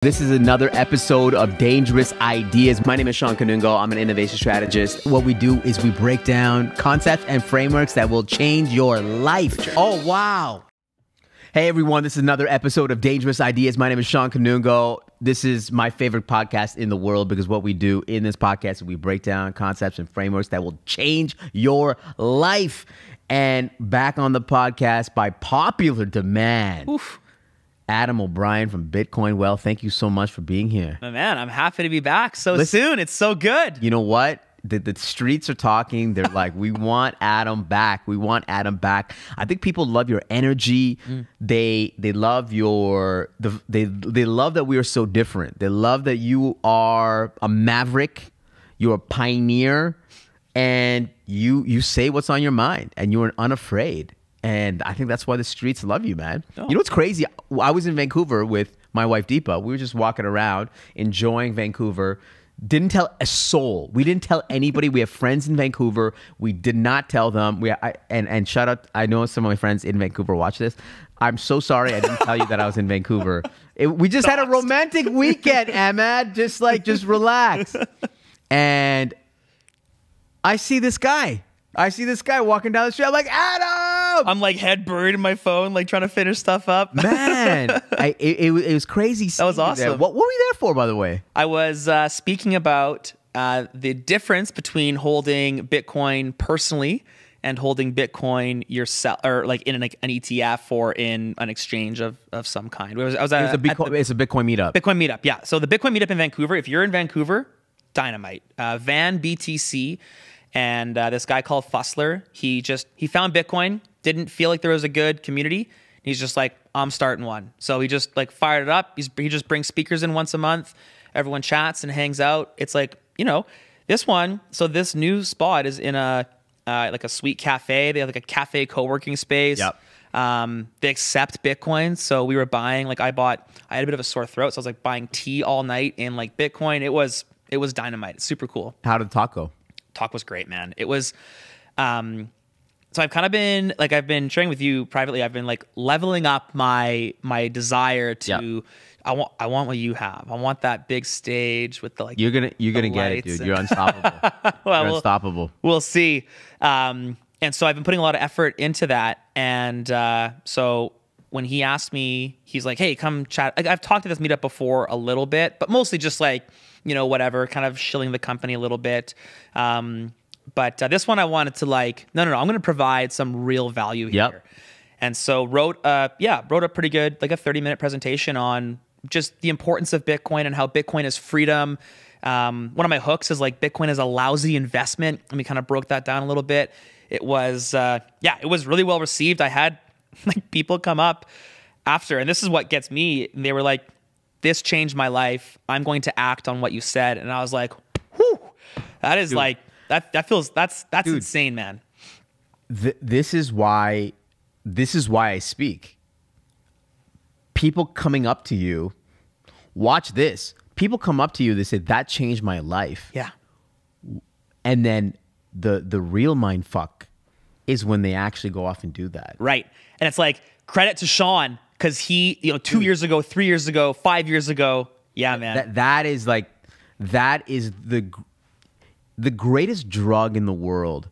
This is another episode of Dangerous Ideas. My name is Shawn Kanungo. I'm an innovation strategist. What we do is we break down concepts and frameworks that will change your life. Oh, wow. Hey, everyone. This is another episode of Dangerous Ideas. My name is Shawn Kanungo. This is my favorite podcast in the world because what we do in this podcast is we break down concepts and frameworks that will change your life. And back on the podcast by popular demand. Oof. Adam O'Brien from Bitcoin Wealth, thank you so much for being here. Oh, man, I'm happy to be back soon. It's so good. You know what? The streets are talking. They're like, we want Adam back. We want Adam back. I think people love your energy. They love they love that we are so different. They love that you are a maverick. You're a pioneer, and you say what's on your mind, and you're unafraid. And I think that's why the streets love you, man. Oh. You know what's crazy? I was in Vancouver with my wife, Deepa. We were just walking around, enjoying Vancouver. Didn't tell a soul. We didn't tell anybody. We have friends in Vancouver. We did not tell them. And shout out, I know some of my friends in Vancouver watch this. I'm so sorry I didn't tell you that I was in Vancouver. We just had a romantic weekend, Ahmad. Just relax. And I see this guy walking down the street. I'm like, Adam! I'm like head buried in my phone, like trying to finish stuff up. Man, it was crazy. That was awesome. What were you there for, by the way? I was speaking about the difference between holding Bitcoin personally and holding Bitcoin yourself, or like in an ETF or in an exchange of some kind. It's a Bitcoin meetup. Bitcoin meetup, yeah. So the Bitcoin meetup in Vancouver, if you're in Vancouver, dynamite. Van BTC. And this guy called Fussler, he found Bitcoin, didn't feel like there was a good community. He's just like, I'm starting one. So he just like fired it up. He just brings speakers in once a month. Everyone chats and hangs out. It's like, this one. So this new spot is in a like a sweet cafe. They have like a cafe co-working space. Yep. They accept Bitcoin. So we were buying, I had a bit of a sore throat. So I was like buying tea all night in like Bitcoin. It was dynamite. It's super cool. How did the talk go? Talk was great, man. It was, so I've kind of been, I've been sharing with you privately, I've been like leveling up my desire to, I want what you have. I want that big stage with the you're gonna get it, dude. You're unstoppable. Well, you're unstoppable. We'll see. And so I've been putting a lot of effort into that. And so when he asked me, he's like, hey, come chat. I've talked to this meetup before a little bit, but mostly just whatever, kind of shilling the company a little bit. But this one I wanted to no, I'm going to provide some real value here. Yep. And so wrote a pretty good, a 30-minute presentation on just the importance of Bitcoin and how Bitcoin is freedom. One of my hooks is Bitcoin is a lousy investment. And we kind of broke that down a little bit. It was, it was really well received. I had people come up after, and this is what gets me. They were like, this changed my life. I'm going to act on what you said. And I was like, whew, that is dude, that's dude, insane, man. This is why I speak. People coming up to you, watch this. People come up to you, they say, that changed my life. Yeah. And then the real mind fuck is when they actually go off and do that. Right. And it's like, credit to Shawn, because he, 2 years ago, 3 years ago, 5 years ago, yeah, man. That is the greatest drug in the world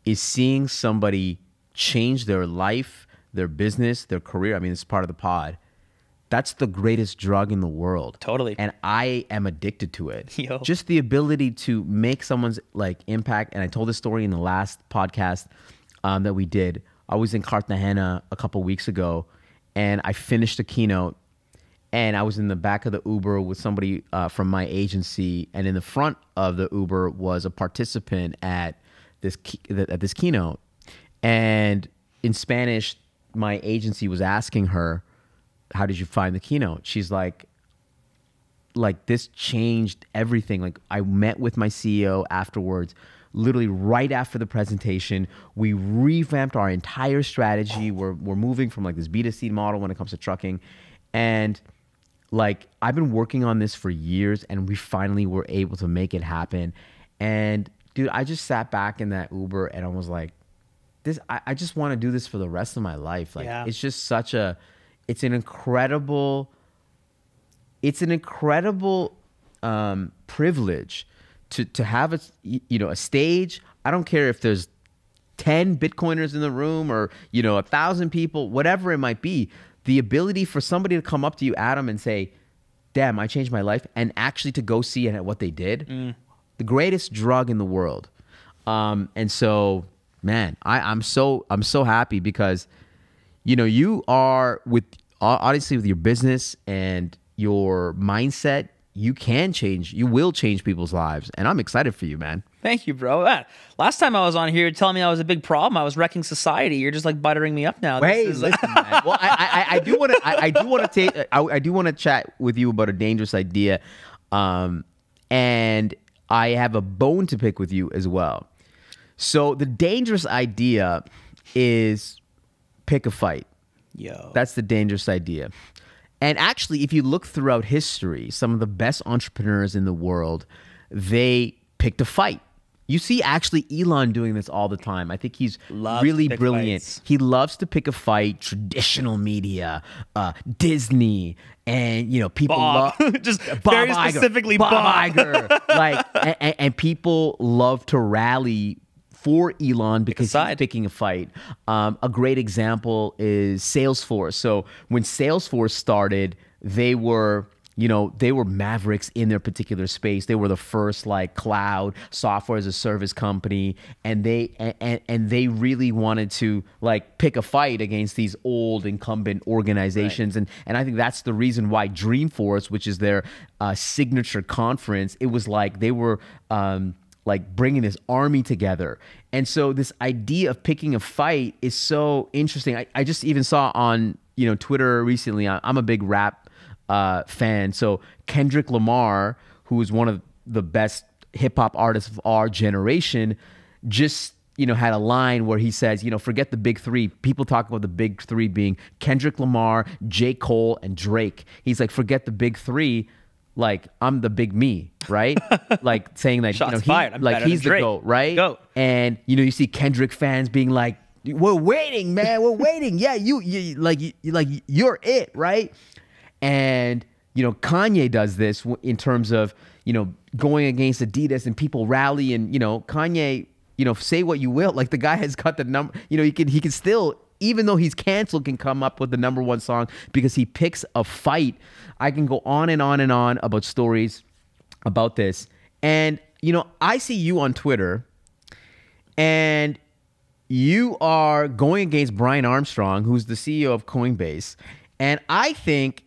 is seeing somebody change their life, their business, their career. I mean, it's part of the pod. That's the greatest drug in the world. Totally. And I am addicted to it. Yo. Just the ability to make someone's impact. And I told this story in the last podcast that we did. I was in Cartagena a couple weeks ago, and I finished the keynote, and I was in the back of the Uber with somebody from my agency, and in the front of the Uber was a participant at this keynote. And in Spanish, my agency was asking her, how did you find the keynote? She's like, this changed everything. I met with my CEO afterwards. Literally right after the presentation, we revamped our entire strategy. We're moving from this B2C model when it comes to trucking. And I've been working on this for years, and we finally were able to make it happen. And dude, I just sat back in that Uber and I was like, I just want to do this for the rest of my life. It's just it's an incredible it's an incredible privilege to have a stage. I don't care if there's 10 Bitcoiners in the room or 1,000 people, whatever it might be. The ability for somebody to come up to you, Adam, and say, "Damn, I changed my life," and actually to go see what they did, the greatest drug in the world. And so, man, I'm so happy because you are obviously with your business and your mindset, you will change people's lives, and I'm excited for you, man. Thank you, bro. Last time I was on here telling me I was a big problem, I was wrecking society. You're just like buttering me up now. Hey, listen, man. Well, I do want to chat with you about a dangerous idea, and I have a bone to pick with you as well. So the dangerous idea is pick a fight. Yo, that's the dangerous idea. And actually, if you look throughout history, some of the best entrepreneurs in the world, they picked a fight. You see actually Elon doing this all the time. I think he's really brilliant. Fights. He loves to pick a fight. Traditional media, Disney, and people love just Bob very Iger, specifically Bob Bob Iger. and people love to rally for Elon because he's picking a fight. A great example is Salesforce. So when Salesforce started, they were mavericks in their particular space. They were the first cloud software as a service company, and they really wanted to pick a fight against these old incumbent organizations. Right. And I think that's the reason why Dreamforce, which is their signature conference, it was they were bringing this army together. And so this idea of picking a fight is so interesting. I just even saw on Twitter recently. I'm a big rap fan. So Kendrick Lamar, who is one of the best hip hop artists of our generation, just had a line where he says, forget the big three. People talk about the big three being Kendrick Lamar, J. Cole, and Drake. He's like, forget the big three. I'm the big me, right? Saying that Shots fired. He's the Drake. GOAT, right? GOAT. And you see Kendrick fans being like, "We're waiting, man. We're waiting. Yeah, you're it, right?" And Kanye does this in terms of going against Adidas, and people rally, and Kanye, say what you will, the guy has got the number. He can still, even though he's canceled, can come up with the #1 song because he picks a fight. I can go on and on and on about stories about this. And, I see you on Twitter, and you are going against Brian Armstrong, who's the CEO of Coinbase. And I think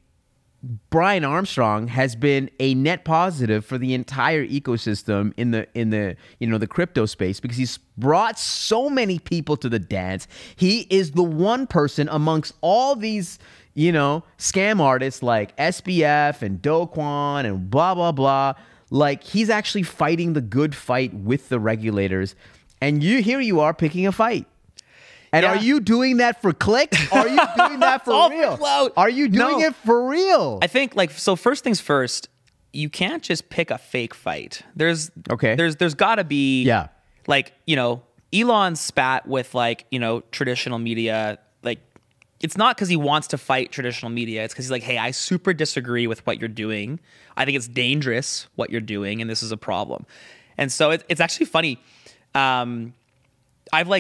Brian Armstrong has been a net positive for the entire ecosystem in the crypto space, because he's brought so many people to the dance. He is the one person amongst all these scam artists like SBF and Do Kwon and blah blah blah. He's actually fighting the good fight with the regulators, and here you are picking a fight. And are you doing that for clicks? Are you doing that for real? Are you doing it for real? I think so first things first, you can't just pick a fake fight. There's got to be Elon spat with traditional media. It's not because he wants to fight traditional media. It's because he's like, hey, I super disagree with what you're doing. I think it's dangerous what you're doing, and this is a problem. And so it's actually funny. I've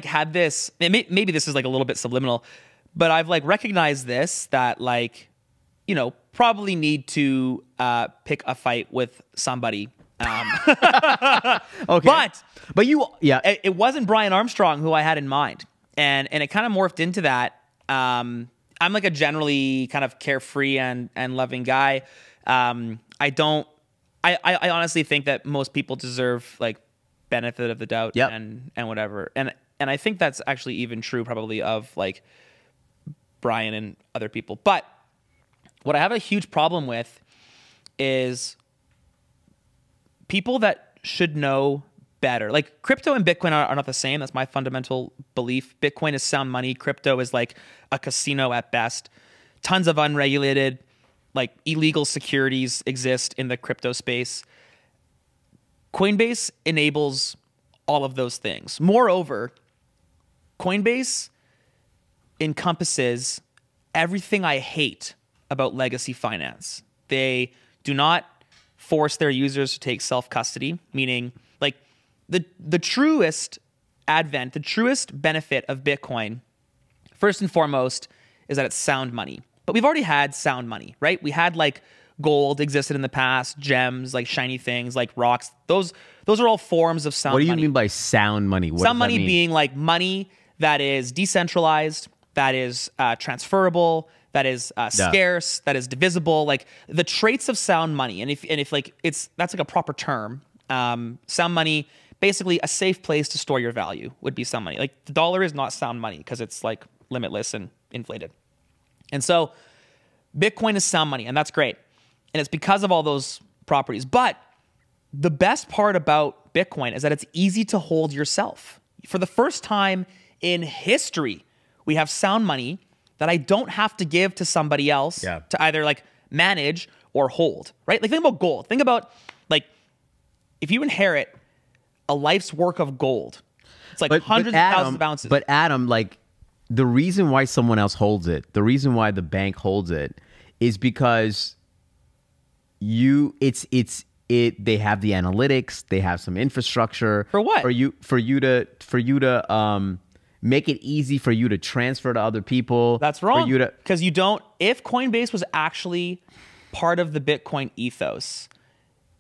had this, maybe this is a little bit subliminal, but I've recognized this, that probably need to pick a fight with somebody. Okay. But it wasn't Brian Armstrong who I had in mind. And it kind of morphed into that. I'm a generally kind of carefree and loving guy. I honestly think that most people deserve benefit of the doubt and whatever. And I think that's actually even true probably of Brian and other people. But what I have a huge problem with is people that should know better. Crypto and Bitcoin are not the same. That's my fundamental belief. Bitcoin is sound money. Crypto is a casino at best. Tons of unregulated, illegal securities exist in the crypto space. Coinbase enables all of those things. Moreover, Coinbase encompasses everything I hate about legacy finance. They do not force their users to take self-custody, meaning like the truest advent, the truest benefit of Bitcoin, first and foremost, is that it's sound money. But we've already had sound money, right? We had like gold existed in the past, gems, like shiny things, like rocks. Those are all forms of sound money. What do you mean by sound money? What sound does that money mean? being like money that is decentralized, that is transferable, that is scarce, that is divisible, like the traits of sound money. And if like that's like a proper term. Sound money, basically a safe place to store your value would be sound money. Like the dollar is not sound money because it's like limitless and inflated. And so Bitcoin is sound money, and that's great. And it's because of all those properties. But the best part about Bitcoin is that it's easy to hold yourself. For the first time in history, we have sound money that I don't have to give to somebody else to either like manage or hold, right? Like think about gold. Think about like if you inherit a life's work of gold, it's like hundreds of thousands of ounces. But Adam, like the reason why someone else holds it, the reason why the bank holds it is because they have the analytics, they have some infrastructure. For what? For you to make it easy for you to transfer to other people. That's wrong. For you to, because you don't, if Coinbase was actually part of the Bitcoin ethos,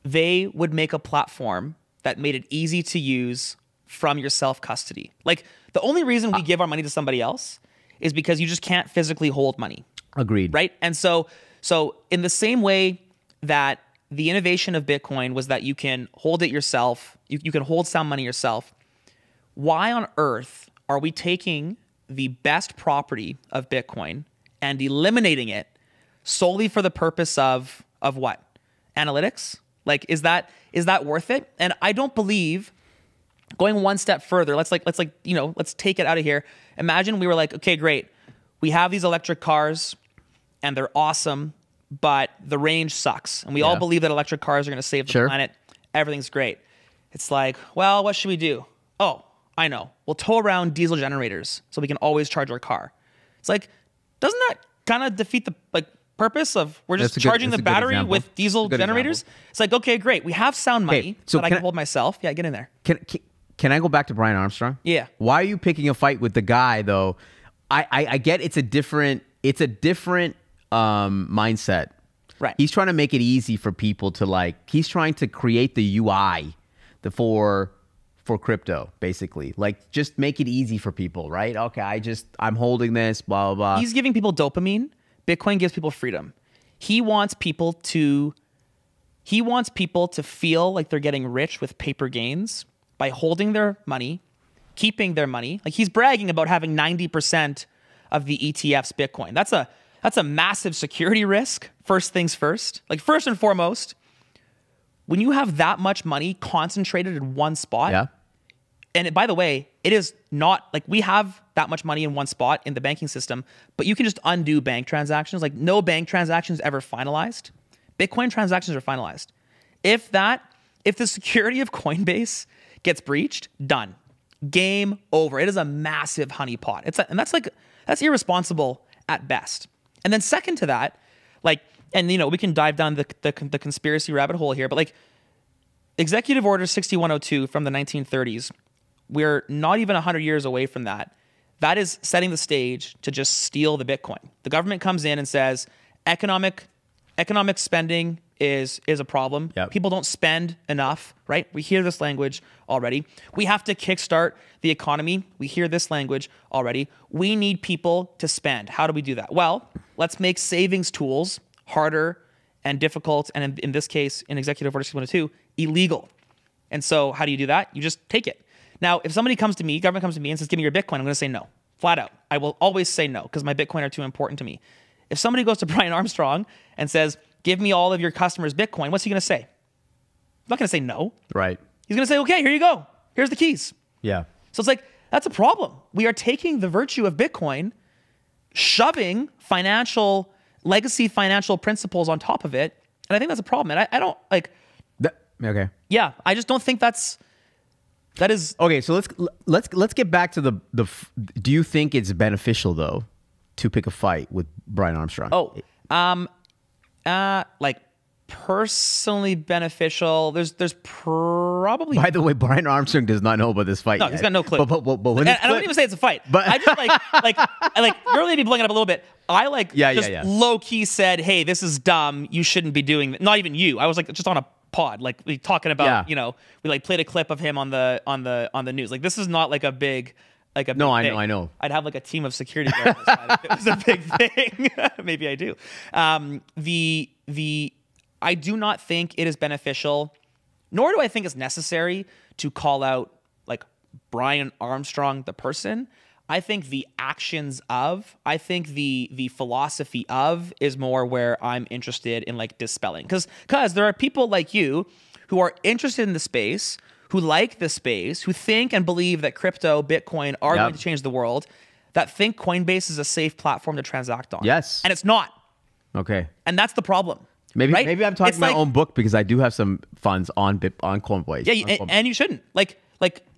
they would make a platform that made it easy to use from your self-custody. Like the only reason we give our money to somebody else is because you just can't physically hold money. Agreed. Right? And so in the same way that the innovation of Bitcoin was that you can hold it yourself, you can hold sound money yourself, why on earth are we taking the best property of Bitcoin and eliminating it solely for the purpose of what? Analytics? Like, is that worth it? And I don't believe, going one step further, let's take it out of here. Imagine we were like, okay, great. We have these electric cars and they're awesome, but the range sucks. And we all believe that electric cars are going to save the planet. Everything's great. It's like, well, what should we do? Oh, I know. We'll tow around diesel generators so we can always charge our car. It's like, doesn't that kind of defeat the purpose of we're just charging the battery with diesel generators? It's like, okay, great. We have sound money that I can hold myself. Yeah, get in there. Can I go back to Brian Armstrong? Yeah. Why are you picking a fight with the guy though? I get it's a different mindset. Right. He's trying to make it easy for people to he's trying to create the UI for crypto, basically. Like just make it easy for people, right? Okay, I'm holding this, blah, blah, blah. He's giving people dopamine. Bitcoin gives people freedom. He wants people to feel like they're getting rich with paper gains by holding their money, keeping their money. Like he's bragging about having 90% of the ETFs Bitcoin. That's a massive security risk. First things first. Like first and foremost, when you have that much money concentrated in one spot, and by the way, it is not like we have that much money in one spot in the banking system, but you can just undo bank transactions. Like no bank transactions ever finalized. Bitcoin transactions are finalized. If the security of Coinbase gets breached, done. Game over. It is a massive honeypot. That's irresponsible at best. And then second to that, we can dive down the conspiracy rabbit hole here, but Executive Order 6102 from the 1930s, we're not even 100 years away from that. That is setting the stage to just steal the Bitcoin. The government comes in and says, economic spending is a problem. Yep. People don't spend enough, right? We hear this language already. We have to kickstart the economy. We hear this language already. We need people to spend. How do we do that? Well, let's make savings tools harder and difficult, and in this case, in Executive Order 6102, illegal. And so how do you do that? You just take it. Now, if somebody comes to me, government comes to me and says, give me your Bitcoin, I'm going to say no, flat out. I will always say no because my Bitcoin are too important to me. If somebody goes to Brian Armstrong and says, give me all of your customers' Bitcoin, what's he going to say? He's not going to say no. Right. He's going to say, okay, here you go. Here's the keys. Yeah. So it's like, that's a problem. We are taking the virtue of Bitcoin, shoving legacy financial principles on top of it. And I think that's a problem. And I don't okay. Yeah. I just don't think that is. Okay. So let's get back to the do you think it's beneficial though to pick a fight with Brian Armstrong? personally beneficial. There's probably. By the way, Brian Armstrong does not know about this fight. No, yet. he's got no clue. But when I don't even say it's a fight. But I just like you're maybe blowing it up a little bit. I low key said, hey, this is dumb. You shouldn't be doing that. Not even you. I was like just on a pod, like we talking about, we like played a clip of him on the news. Like this is not like a big. No, I know. I'd have like a team of security guards if it was a big thing. Maybe I do. I do not think it is beneficial, nor do I think it's necessary to call out like Brian Armstrong, the person. I think the actions of, I think the philosophy of is more where I'm interested in like dispelling. Because there are people like you who are interested in the space, who like the space, who think and believe that crypto, Bitcoin are going to change the world, that think Coinbase is a safe platform to transact on. Yes. And it's not. Okay. And that's the problem. Maybe I'm talking my own book because I do have some funds on Coinbase. Yeah, and you shouldn't. Like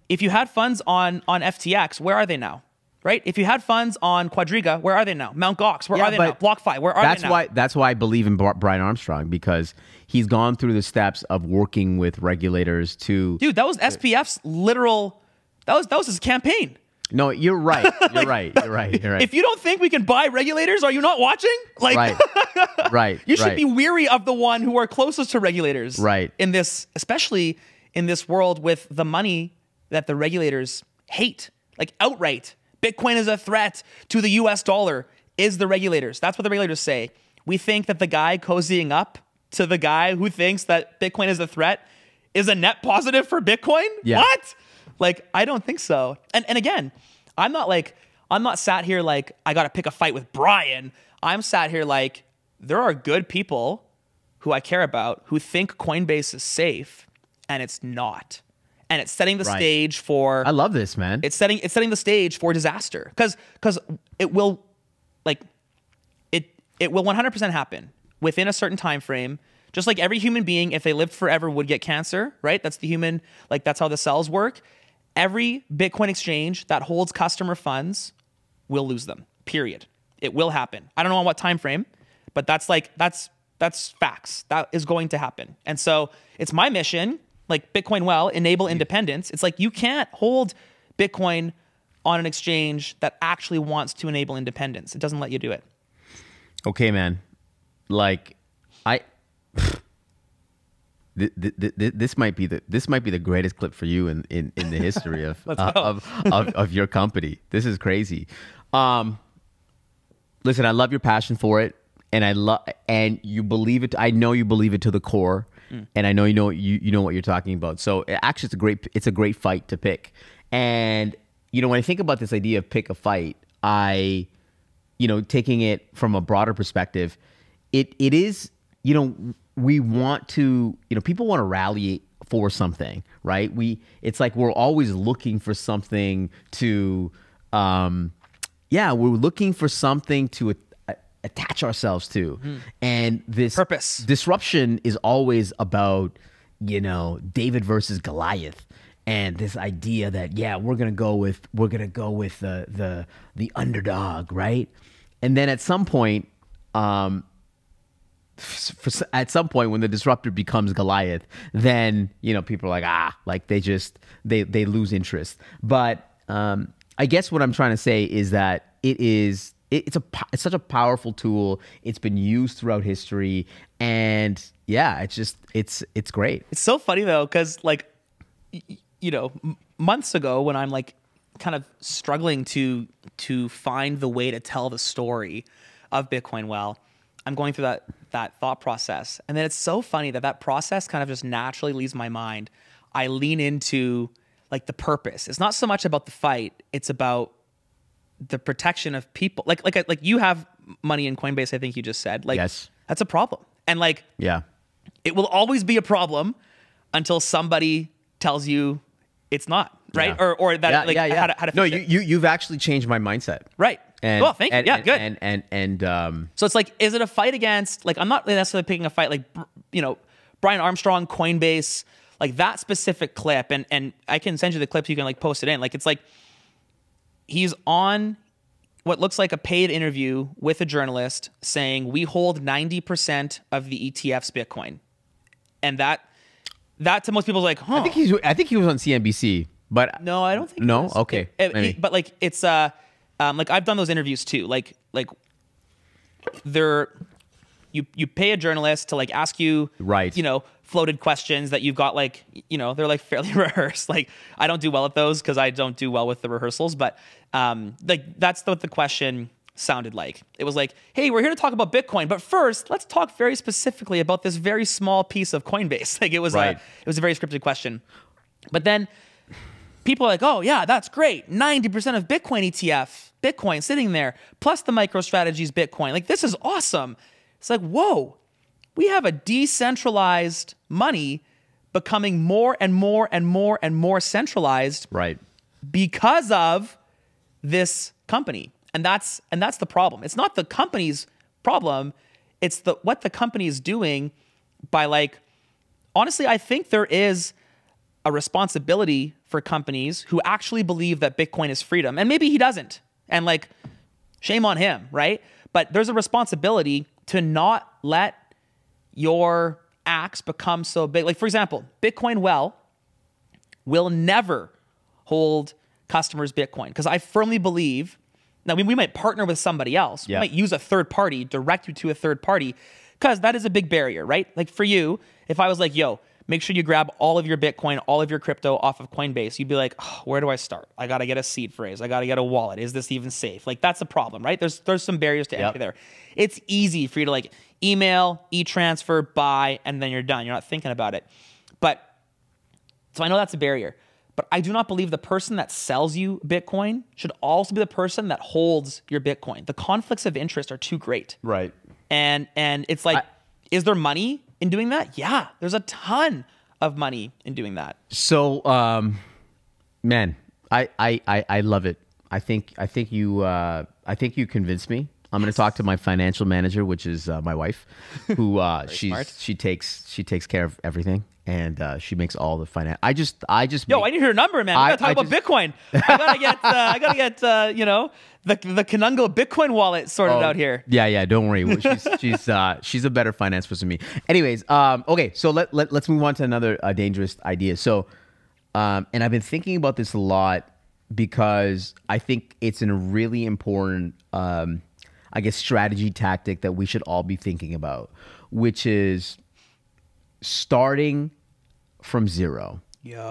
if you had funds on FTX, where are they now? Right? If you had funds on Quadriga, where are they now? Mt. Gox, where are they now? BlockFi, where are they now? That's why I believe in Brian Armstrong, because he's gone through the steps of working with regulators to... Dude, that was SPF's literal... That was his campaign. No, you're right. You're right. If you don't think we can buy regulators, are you not watching? Like, right. You should be weary of the one who are closest to regulators. Right. In this, especially in this world with the money that the regulators hate, like outright. Bitcoin is a threat to the US dollar, is the regulators. That's what the regulators say. We think that the guy cozying up to the guy who thinks that Bitcoin is a threat is a net positive for Bitcoin? Yeah. What? Like, I don't think so. And again, I'm not sat here like I got to pick a fight with Brian. I'm sat here like there are good people who I care about who think Coinbase is safe, and it's not. And it's setting the stage for... I love this, man. It's setting the stage for disaster. Because it will, like, it will 100% happen within a certain time frame. Just like every human being, if they lived forever, would get cancer, right? That's the human, like, that's how the cells work. Every Bitcoin exchange that holds customer funds will lose them, period. It will happen. I don't know on what time frame, but that's facts. That is going to happen. And so it's my mission... like Bitcoin enable independence. It's like you can't hold Bitcoin on an exchange that actually wants to enable independence. It doesn't let you do it. Okay, man. Like this might be the greatest clip for you in the history of your company. This is crazy. Listen, I love your passion for it, and you believe it. I know you believe it to the core. And I know you know what you're talking about. So actually, it's a great fight to pick. And when I think about this idea of pick a fight, taking it from a broader perspective, it is we want to people want to rally for something, right? It's like we're always looking for something to we're looking for something to attach ourselves to. And this purpose disruption is always about David versus Goliath, and this idea that we're gonna go with the underdog, right? And then at some point when the disruptor becomes Goliath, then people are like they lose interest. But I guess what I'm trying to say is that it's such a powerful tool. It's been used throughout history, and it's great. It's so funny though, because months ago when I'm like kind of struggling to find the way to tell the story of Bitcoin, I'm going through that thought process, and then it's so funny that process kind of just naturally leaves my mind. I lean into like the purpose. It's not so much about the fight; it's about the protection of people. Like you have money in Coinbase, I think you just said. Yes. That's a problem. And it will always be a problem until somebody tells you it's not, right? Yeah. Or that how to fix it. You've actually changed my mindset. Right. And, well, thank you. Yeah, good. And so it's like, is it a fight against, I'm not necessarily picking a fight like, Brian Armstrong, Coinbase, like that specific clip. And I can send you the clip so you can post it in. It's like, he's on what looks like a paid interview with a journalist saying we hold 90% of the ETF's Bitcoin. And that to most people is like, huh. I think he was on CNBC, but no, I don't think no. it is. Okay, but like it's like I've done those interviews too. Like they're you pay a journalist to like ask you, right, floated questions that you've got like, they're like fairly rehearsed. Like I don't do well at those because I don't do well with the rehearsals, but like that's what the question sounded like. It was like, hey, we're here to talk about Bitcoin, but first let's talk very specifically about this very small piece of Coinbase. Like it was a very scripted question. But then people are like, oh yeah, that's great. 90% of Bitcoin sitting there, plus the MicroStrategy's Bitcoin. Like this is awesome. It's like, whoa, we have a decentralized money becoming more and more and more and more centralized, right, because of this company. And that's the problem. It's not the company's problem. It's what the company is doing by like, honestly, I think there is a responsibility for companies who actually believe that Bitcoin is freedom. And maybe he doesn't. And like, shame on him, right? But there's a responsibility to not let your acts become so big. Like, for example, Bitcoin will never hold customers' Bitcoin, because I firmly believe, now we might partner with somebody else. Yeah. We might use a third party, direct you to a third party, because that is a big barrier, right? Like for you, if I was like, yo, make sure you grab all of your Bitcoin, all of your crypto off of Coinbase, you'd be like, oh, where do I start? I got to get a seed phrase. I got to get a wallet. Is this even safe? Like that's a problem, right? There's some barriers to entry there. It's easy for you to like email, e-transfer, buy, and then you're done. You're not thinking about it. But so I know that's a barrier, but I do not believe the person that sells you Bitcoin should also be the person that holds your Bitcoin. The conflicts of interest are too great. Right. And it's like, is there money in doing that? Yeah, there's a ton of money in doing that. So, man, I love it. I think you convinced me. I'm going to talk to my financial manager, which is my wife, who she takes care of everything, and she makes all the finance. I need to hear a number, man. We gotta talk about Bitcoin. I gotta get the Kanungo Bitcoin wallet sorted out here. Yeah. Don't worry. She's a better finance person than me. Anyways, okay. So let's move on to another dangerous idea. So, and I've been thinking about this a lot because I think it's a really important, I guess, strategy tactic that we should all be thinking about, which is starting from zero.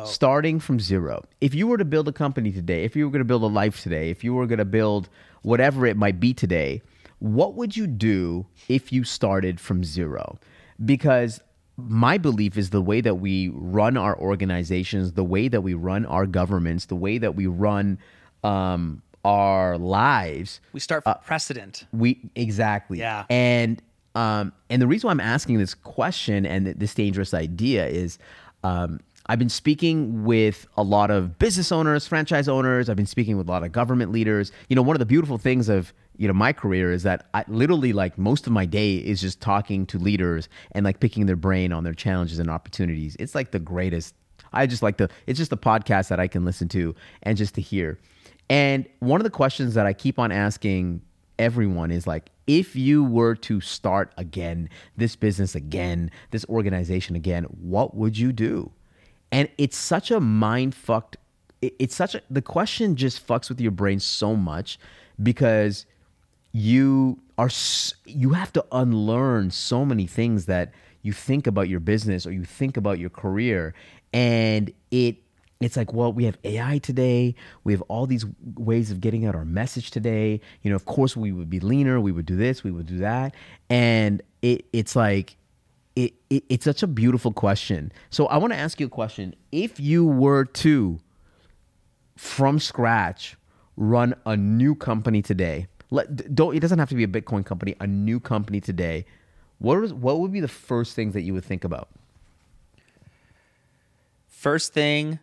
Starting from zero. If you were to build a company today, if you were going to build a life today, if you were going to build whatever it might be today, what would you do if you started from zero? Because my belief is the way that we run our organizations, the way that we run our governments, the way that we run our lives, we start from precedent. Exactly. Yeah. And the reason why I'm asking this question and this dangerous idea is I've been speaking with a lot of business owners, franchise owners. I've been speaking with a lot of government leaders. One of the beautiful things of my career is that I literally, like, most of my day is just talking to leaders and like picking their brain on their challenges and opportunities. It's like the greatest. It's just a podcast that I can listen to and just to hear. And one of the questions that I keep on asking everyone is like, if you were to start again, this business again, this organization again, what would you do? And it's such a mind fucked. The question just fucks with your brain so much because you have to unlearn so many things that you think about your business or you think about your career. And it's like, well, we have AI today. We have all these ways of getting out our message today. Of course, we would be leaner. We would do this. We would do that. And it's like, it's such a beautiful question. So I want to ask you a question. If you were to, from scratch, run a new company today, it doesn't have to be a Bitcoin company, a new company today, what would be the first things that you would think about? First thing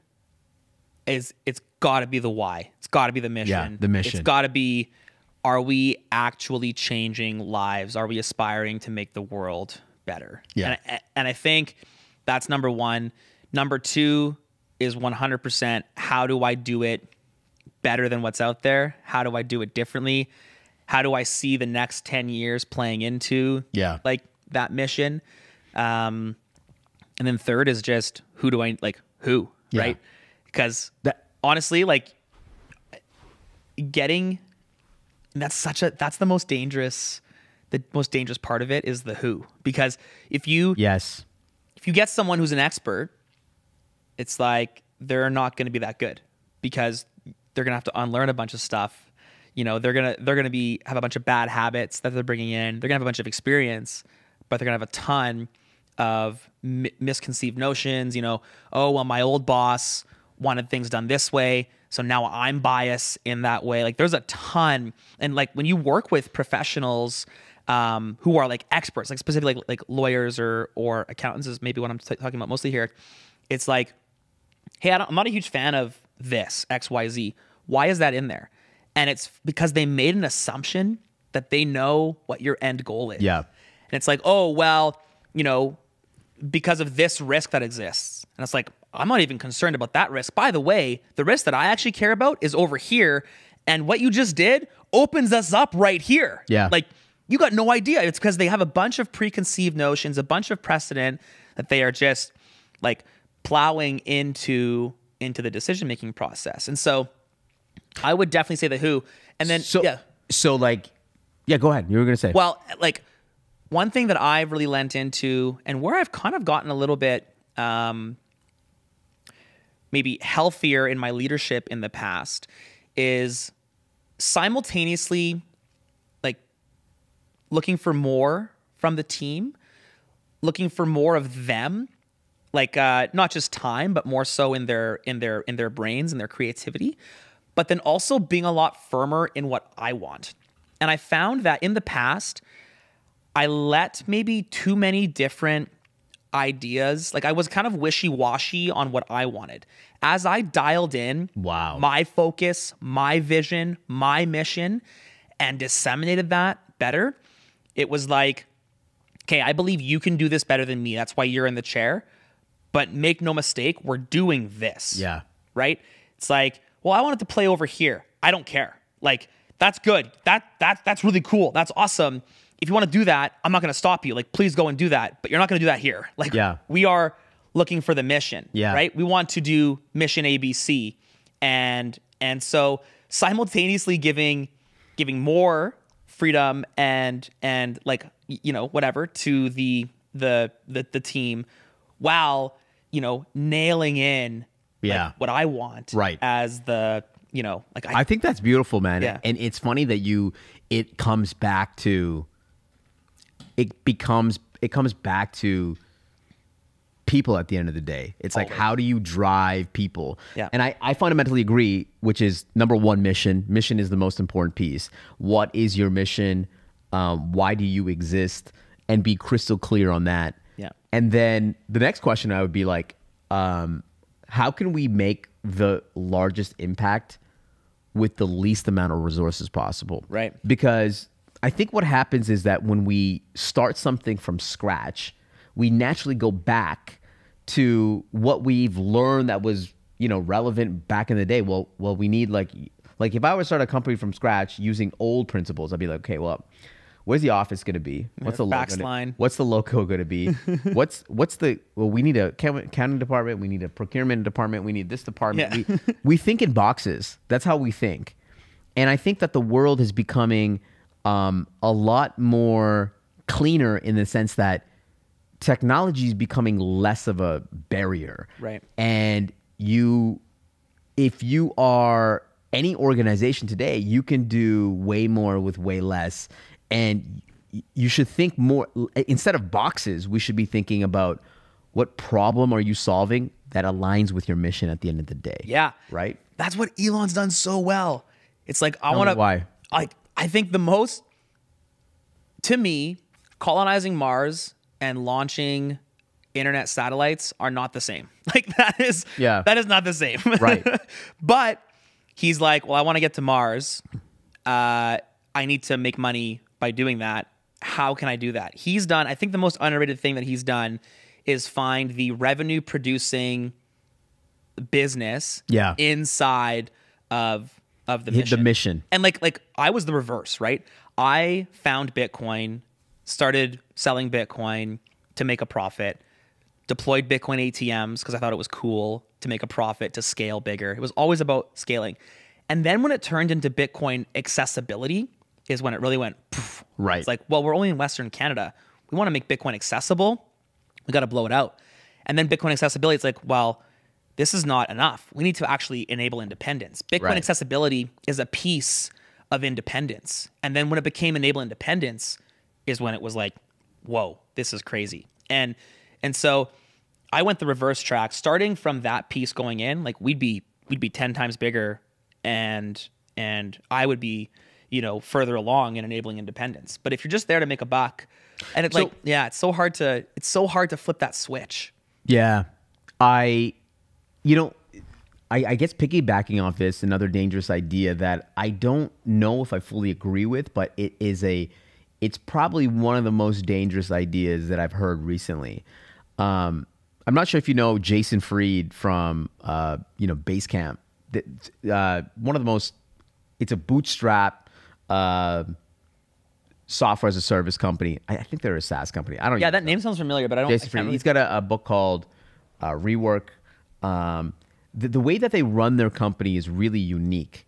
is it's got to be the why. It's got to be the mission. Yeah, the mission. It's got to be, are we actually changing lives? Are we aspiring to make the world better? Yeah. And I think that's number one. Number two is 100%, how do I do it better than what's out there? How do I do it differently? How do I see the next 10 years playing into like that mission? And then third is just who do I like who, right? Because honestly, like getting that's the most dangerous part of it is the who. Because if you get someone who's an expert, it's like they're not going to be that good because they're going to have to unlearn a bunch of stuff. You know, they're going to have a bunch of bad habits that they're bringing in. They're going to have a bunch of experience, but they're going to have a ton of misconceived notions. You know, oh, well, my old boss wanted things done this way, so now I'm biased in that way. Like there's a ton. And like when you work with professionals who are like experts, like specifically like lawyers or accountants is maybe what I'm talking about mostly here. It's like, hey, I'm not a huge fan of this XYZ. Why is that in there? And it's because they made an assumption that they know what your end goal is. Yeah. And it's like, oh, well, you know, because of this risk that exists. And it's like, I'm not even concerned about that risk. By the way, the risk that I actually care about is over here. And what you just did opens us up right here. Yeah. Like you got no idea. It's because they have a bunch of preconceived notions, a bunch of precedent that they are just like plowing into the decision-making process. And so I would definitely say the who. And then, so like, go ahead. You were going to say. Well, like one thing that I've really lent into and where I've kind of gotten a little bit maybe healthier in my leadership in the past is simultaneously like looking for more from the team, looking for more of them, like not just time, but more so in their brains and their creativity, but then also being a lot firmer in what I want. And I found that in the past, I let maybe too many different ideas. Like I was kind of wishy-washy on what I wanted. As I dialed in my focus, my vision, my mission, and disseminated that better, it was like, okay, I believe you can do this better than me. That's why you're in the chair. But make no mistake, we're doing this. Yeah. Right? It's like, well, I want it to play over here. I don't care. Like, that's good. That's really cool. That's awesome. If you want to do that, I'm not going to stop you. Like, please go and do that. But you're not going to do that here. Like, we are looking for the mission. Yeah. Right? We want to do mission ABC. And so simultaneously giving more freedom and like, you know, whatever to the team while, you know, nailing in like, what I want as the, you know, like I think that's beautiful, man. Yeah. And it's funny that it comes back to people at the end of the day. It's like, how do you drive people? Yeah. And I fundamentally agree, which is number one, mission. Mission is the most important piece. What is your mission? Why do you exist? And be crystal clear on that. Yeah. And then the next question I would be like, how can we make the largest impact with the least amount of resources possible? Right. Because I think what happens is that when we start something from scratch, we naturally go back to what we've learned that was, you know, relevant back in the day. Well, we need like if I were to start a company from scratch using old principles, I'd be like, okay, well, where's the office going to be? What's the logo? What's the logo going to be? We need a accounting department. We need a procurement department. We need this department. Yeah. We think in boxes. That's how we think. And I think that the world is becoming a lot more cleaner in the sense that technology is becoming less of a barrier. Right. And if you are any organization today, you can do way more with way less. And you should think more, instead of boxes, we should be thinking about what problem are you solving that aligns with your mission at the end of the day. Yeah. Right? That's what Elon's done so well. It's like, I think the most, to me, colonizing Mars and launching internet satellites are not the same. Like that is not the same. Right. But he's like, well, I want to get to Mars. I need to make money by doing that. How can I do that? He's done, I think the most underrated thing that he's done is find the revenue producing business inside of of the Hit mission. the mission. And like I was the reverse, right? I found Bitcoin, started selling Bitcoin to make a profit, deployed Bitcoin ATMs because I thought it was cool to make a profit, to scale bigger. It was always about scaling. And then when it turned into Bitcoin accessibility is when it really went poof. Right. It's like, well, we're only in Western Canada. We want to make Bitcoin accessible. We got to blow it out. And then Bitcoin accessibility, it's like, well, this is not enough. We need to actually enable independence. Bitcoin Right. accessibility is a piece of independence. And then when it became enable independence is when it was like, whoa, this is crazy. And so I went the reverse track, starting from that piece going in, like we'd be 10 times bigger and I would be, further along in enabling independence. But if you're just there to make a buck, and it's it's so hard to flip that switch. Yeah. I guess piggybacking off this, another dangerous idea that I don't know if I fully agree with, but it's probably one of the most dangerous ideas that I've heard recently. I'm not sure if you know Jason Fried from Basecamp. One of the most, it's a bootstrap software as a service company. I think they're a SaaS company. I don't. Yeah, that name sounds familiar, but I don't. Jason Fried. He's got a book called Rework. The way that they run their company is really unique.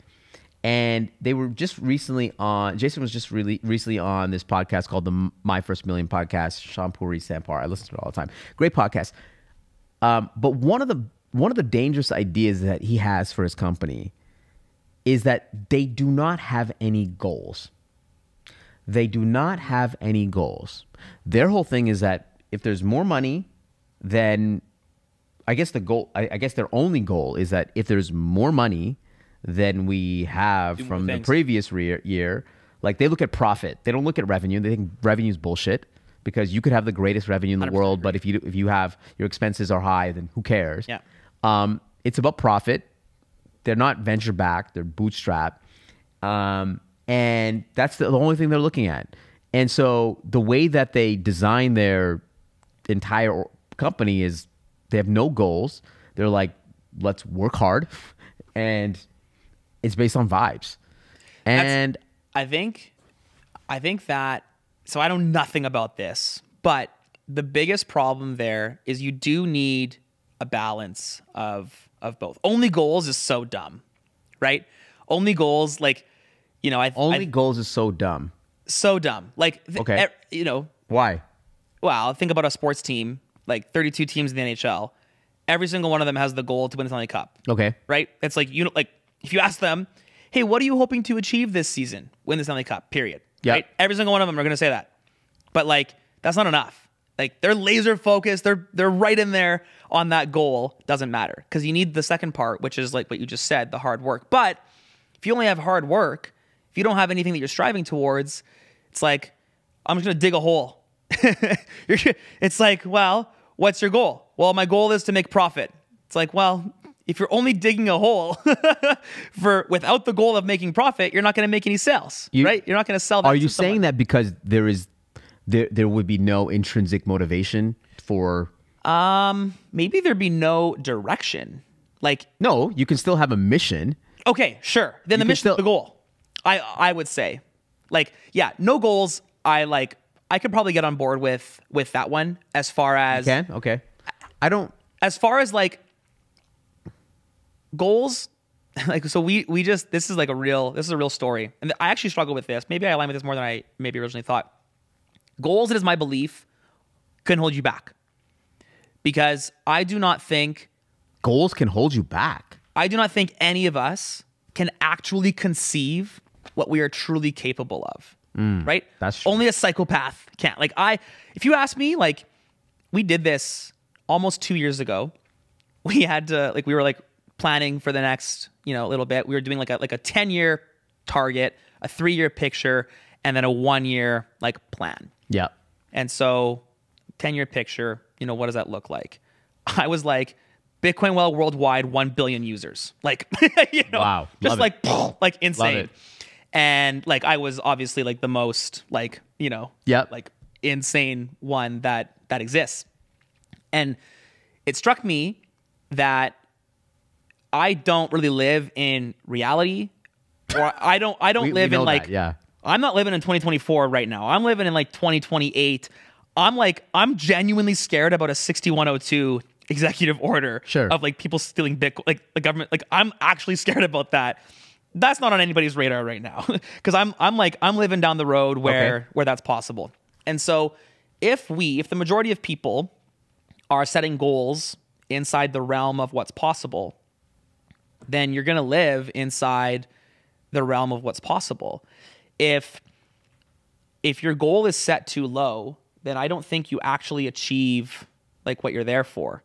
And they were just recently on, Jason was just really recently on this podcast called the My First Million podcast, Shawn Sampar. I listen to it all the time. Great podcast. But one of the dangerous ideas that he has for his company is that they do not have any goals. They do not have any goals. Their whole thing is that if there's more money, then I guess their only goal is that if there's more money than we have from the previous year, like they look at profit. They don't look at revenue. They think revenue is bullshit because you could have the greatest revenue in the world, but if you have your expenses are high, then who cares? Yeah. It's about profit. They're not venture backed. They're bootstrapped. And that's the only thing they're looking at. And so the way that they design their entire company is they have no goals. They're like, let's work hard. And it's based on vibes. And I think that, so I know nothing about this, but the biggest problem there is you do need a balance of both. Only goals is so dumb, right? Only goals, like, goals is so dumb. So dumb. Like, okay. Why? Well, think about a sports team, like 32 teams in the NHL. Every single one of them has the goal to win the Stanley Cup. Okay. Right? It's like, if you ask them, hey, what are you hoping to achieve this season? Win the Stanley Cup, period. Yep. Right? Every single one of them are going to say that. But like, that's not enough. Like, they're laser focused. They're right in there on that goal. Doesn't matter. Because you need the second part, which is like what you just said, the hard work. But if you only have hard work, if you don't have anything that you're striving towards, it's like, I'm just going to dig a hole. It's like, well, what's your goal? Well, my goal is to make profit. It's like, well, if you're only digging a hole without the goal of making profit, you're not going to make any sales, right? You're not going to sell that. Are you saying that because there would be no intrinsic motivation for? Maybe there'd be no direction. Like, no, you can still have a mission. Okay, sure. Then the mission is the goal. I would say, like, yeah, no goals. I could probably get on board with that one as far as you can. Okay. As far as like goals, like, so this is a real story. And I actually struggle with this. Maybe I align with this more than I maybe originally thought. Goals, it is my belief, can hold you back. Because I do not think goals can hold you back. I do not think any of us can actually conceive what we are truly capable of. Right? That's true. Only a psychopath can't. Like, if you ask me, like, we did this almost 2 years ago. We had to, like, we were like planning for the next, little bit. We were doing like a 10-year target, a 3-year picture, and then a 1-year like plan. Yeah. And so 10-year picture, what does that look like? I was like, Bitcoin well worldwide, 1 billion users. Like, wow. Just like, like insane. Love it. And like, I was obviously like the most like, like insane one that exists. And it struck me that I don't really live in reality or I don't live in like, yeah. I'm not living in 2024 right now. I'm living in like 2028. I'm genuinely scared about a 6102 executive order of like people stealing Bitcoin, like the government. Like I'm actually scared about that. That's not on anybody's radar right now because I'm living down the road where that's possible. And so if the majority of people are setting goals inside the realm of what's possible, then you're going to live inside the realm of what's possible. If your goal is set too low, then I don't think you actually achieve like what you're there for.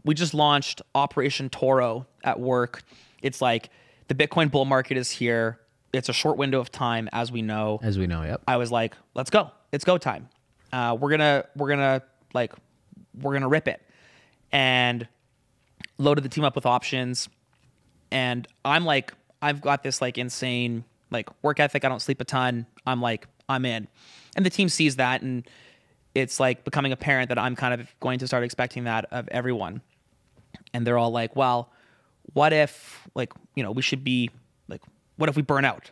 We just launched Operation Toro at work. It's like the Bitcoin bull market is here. It's a short window of time, as we know. Yep. I was like, let's go. It's go time. We're gonna rip it. And loaded the team up with options. And I'm like, I've got this like insane like work ethic. I don't sleep a ton. I'm like, I'm in. And the team sees that, and it's like becoming apparent that I'm kind of going to start expecting that of everyone. And they're all like, well, what if like, we should be like, what if we burn out?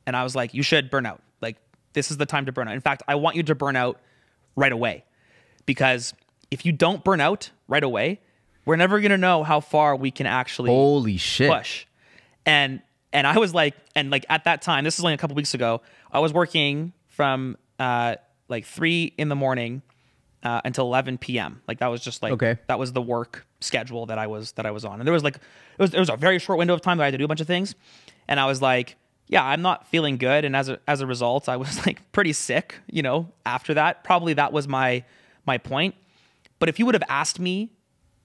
And I was like, you should burn out. Like, this is the time to burn out. In fact, I want you to burn out right away, because if you don't burn out right away, we're never going to know how far we can actually push. And I was like, and like at that time, this is like a couple weeks ago, I was working from like 3 in the morning until 11 p.m. Like that was just like, that was the work schedule that I was on. And there was like, it was a very short window of time that I had to do a bunch of things. And I was like, yeah, I'm not feeling good. And as a result, I was like pretty sick, after that. Probably that was my point. But if you would have asked me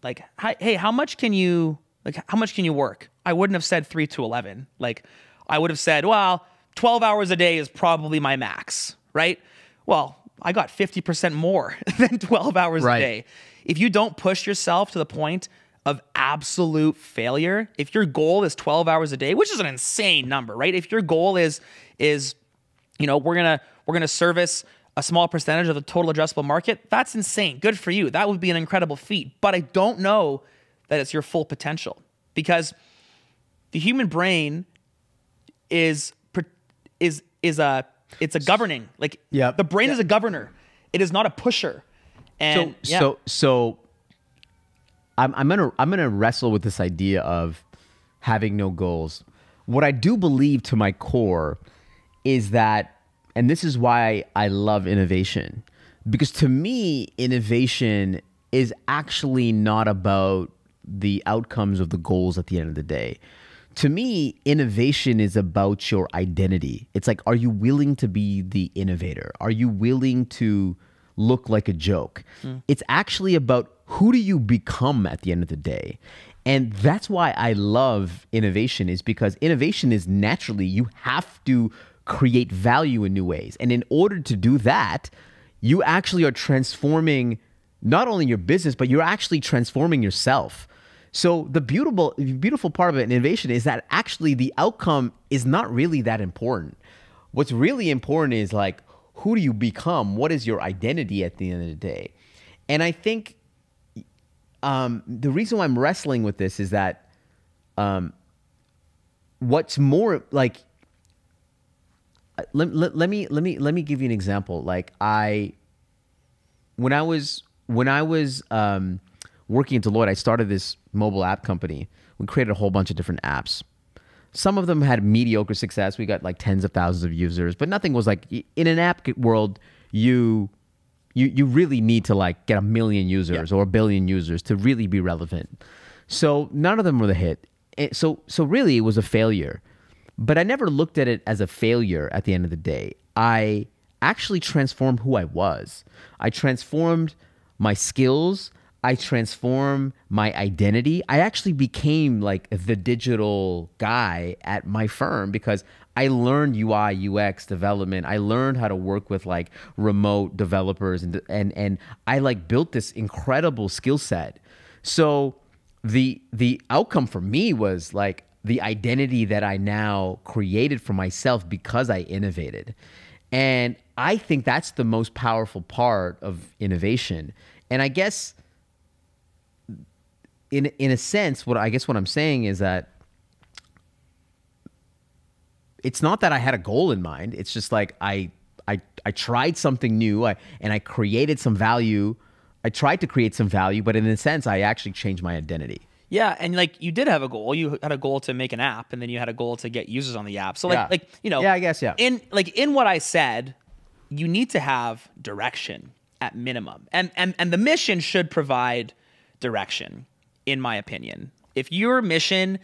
like, hey, how much can you work? I wouldn't have said 3 to 11. Like I would have said, well, 12 hours a day is probably my max, right? Well, I got 50% more than 12 hours a day. If you don't push yourself to the point of absolute failure, if your goal is 12 hours a day, which is an insane number, right? If your goal is we're going to service a small percentage of the total addressable market, that's insane. Good for you. That would be an incredible feat. But I don't know that it's your full potential, because the human brain is a governing, like the brain is a governor. It is not a pusher. And so I'm gonna wrestle with this idea of having no goals. What I do believe to my core is that, and this is why I love innovation, because to me, innovation is actually not about the outcomes of the goals at the end of the day. To me, innovation is about your identity. It's like, are you willing to be the innovator? Are you willing to look like a joke? It's actually about who do you become at the end of the day. And that's why I love innovation, is because innovation is naturally, you have to create value in new ways. And in order to do that, you actually are transforming not only your business, but you're actually transforming yourself. So the beautiful part of innovation is that actually the outcome is not really that important. What's really important is like, who do you become? What is your identity at the end of the day? And I think the reason why I'm wrestling with this is that what's more like, let me give you an example. Like when I was working at Deloitte, I started this mobile app company. We created a whole bunch of different apps. Some of them had mediocre success. We got like tens of thousands of users, but nothing was like, in an app world, you really need to like get 1 million users or 1 billion users to really be relevant. So none of them were the hit. So really it was a failure. But I never looked at it as a failure at the end of the day. I actually transformed who I was. I transformed my skills. I transformed my identity. I actually became like the digital guy at my firm because I learned UI, UX development. I learned how to work with like remote developers and I like built this incredible skill set. So the outcome for me was like the identity that I now created for myself because I innovated. And I think that's the most powerful part of innovation. And I guess in a sense, what I'm saying is that it's not that I had a goal in mind. It's just like I tried something new, and I created some value. I tried to create some value, but in a sense, I actually changed my identity. Yeah, and like you did have a goal. You had a goal to make an app, and then you had a goal to get users on the app. So like you know, yeah, I guess In what I said, you need to have direction at minimum, and the mission should provide direction, in my opinion. If your mission,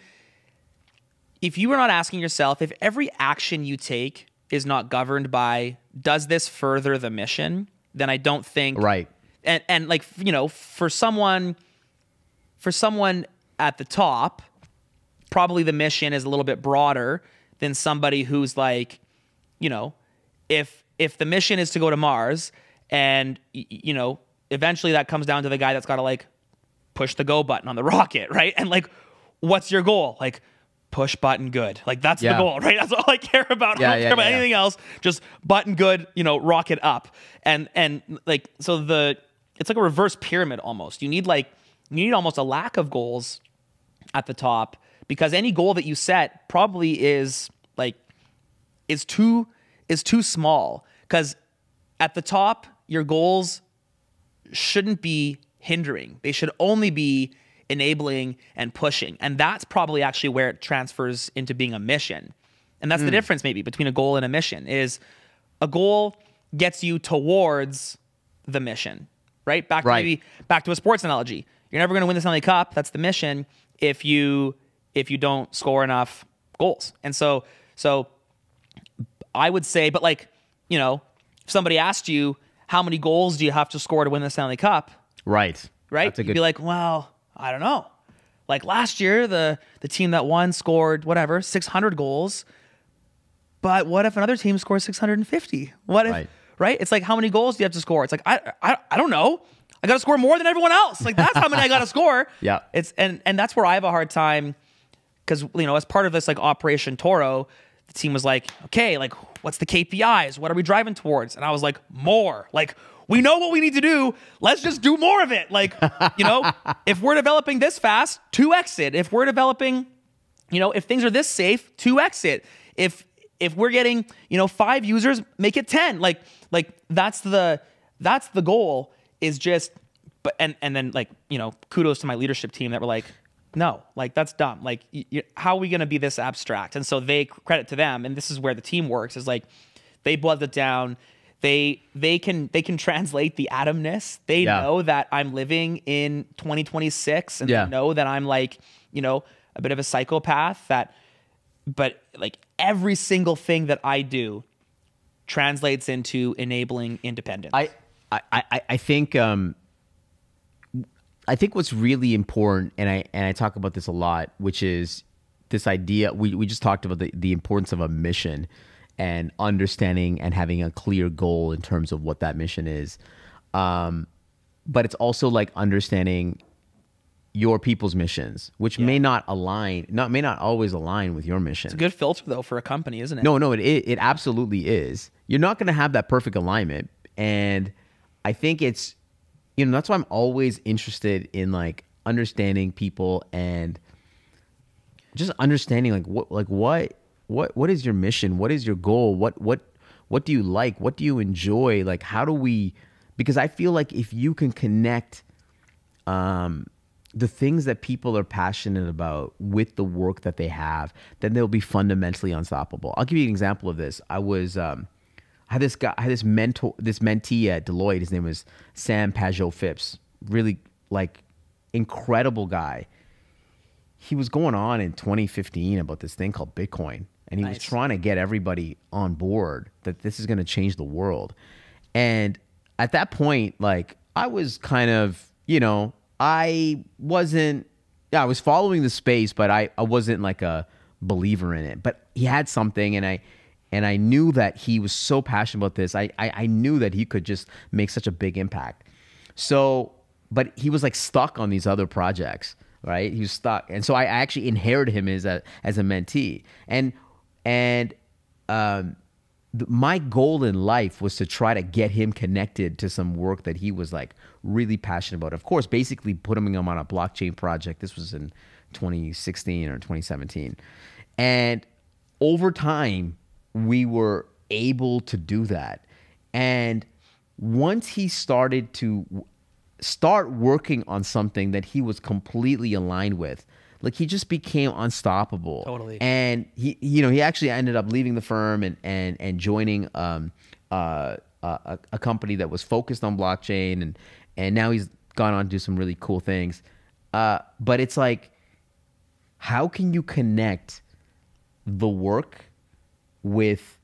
if you are not asking yourself, if every action you take is not governed by, does this further the mission, then I don't think right. And like, you know, for someone at the top, probably the mission is a little bit broader than somebody who's like, you know, if the mission is to go to Mars, and you know, eventually that comes down to the guy that's got to like push the go button on the rocket, right? And like, what's your goal? Like, push button good. Like, that's the goal, right? That's all I care about. I don't care about anything else. Just button good, you know, rocket up. And like, so it's like a reverse pyramid almost. You need almost a lack of goals at the top, because any goal that you set probably is too small. Because at the top, your goals shouldn't be hindering. They should only be enabling and pushing. And that's probably actually where it transfers into being a mission. And that's the difference maybe between a goal and a mission, is a goal gets you towards the mission, right? Back to a sports analogy. You're never going to win the Stanley Cup. That's the mission if you don't score enough goals. And so I would say, but like, you know, if somebody asked you, how many goals do you have to score to win the Stanley Cup? Right. You'd be like, well, I don't know. Like last year, the team that won scored 600 goals. But what if another team scores 650? What if, right? It's like, how many goals do you have to score? It's like, I don't know. I got to score more than everyone else. Like, that's how many I got to score. Yeah. And that's where I have a hard time, because, you know, as part of this like Operation Toro, the team was like, okay, like, what's the KPIs? What are we driving towards? And I was like, more. Like, we know what we need to do. Let's just do more of it. Like, you know, if we're developing this fast, 2x it. If we're developing, you know, if things are this safe, 2x it. If we're getting, you know, 5 users, make it 10. Like that's the goal, is just, but, and then like, you know, kudos to my leadership team that were like, no, like that's dumb. Like, how are we going to be this abstract? And so they, credit to them. And this is where the team works, is like, they boiled it down. They can translate the Adamness. They know that I'm living in 2026, and they know that I'm like, you know, a bit of a psychopath, but like every single thing that I do translates into enabling independence. I think what's really important, and I talk about this a lot, which is this idea, we just talked about the importance of a mission and understanding and having a clear goal in terms of what that mission is. But it's also like understanding your people's missions, which may not always align with your mission. It's a good filter though for a company, isn't it? No, it absolutely is. You're not going to have that perfect alignment. And I think it's, you know, that's why I'm always interested in like understanding people and just understanding what is your mission? What is your goal? What do you like? What do you enjoy? Like, how do we, because I feel like if you can connect the things that people are passionate about with the work that they have, then they'll be fundamentally unstoppable. I'll give you an example of this. I had this mentee at Deloitte. His name was Sam Pajot Phipps. Really like incredible guy. He was going on in 2015 about this thing called Bitcoin. And he was trying to get everybody on board that this is going to change the world. And at that point, like, I was kind of, you know, I was following the space, but I wasn't like a believer in it. But he had something, and I knew that he was so passionate about this. I knew that he could just make such a big impact. So, but he was like stuck on these other projects, right? He was stuck. And so I actually inherited him as a mentee. And my goal in life was to try to get him connected to some work that he was like really passionate about. Of course, basically putting him on a blockchain project. This was in 2016 or 2017. And over time, we were able to do that. And once he started to start working on something that he was completely aligned with, like he just became unstoppable. Totally. And he actually ended up leaving the firm and joining a company that was focused on blockchain, and now he's gone on to do some really cool things. But it's like, how can you connect the work with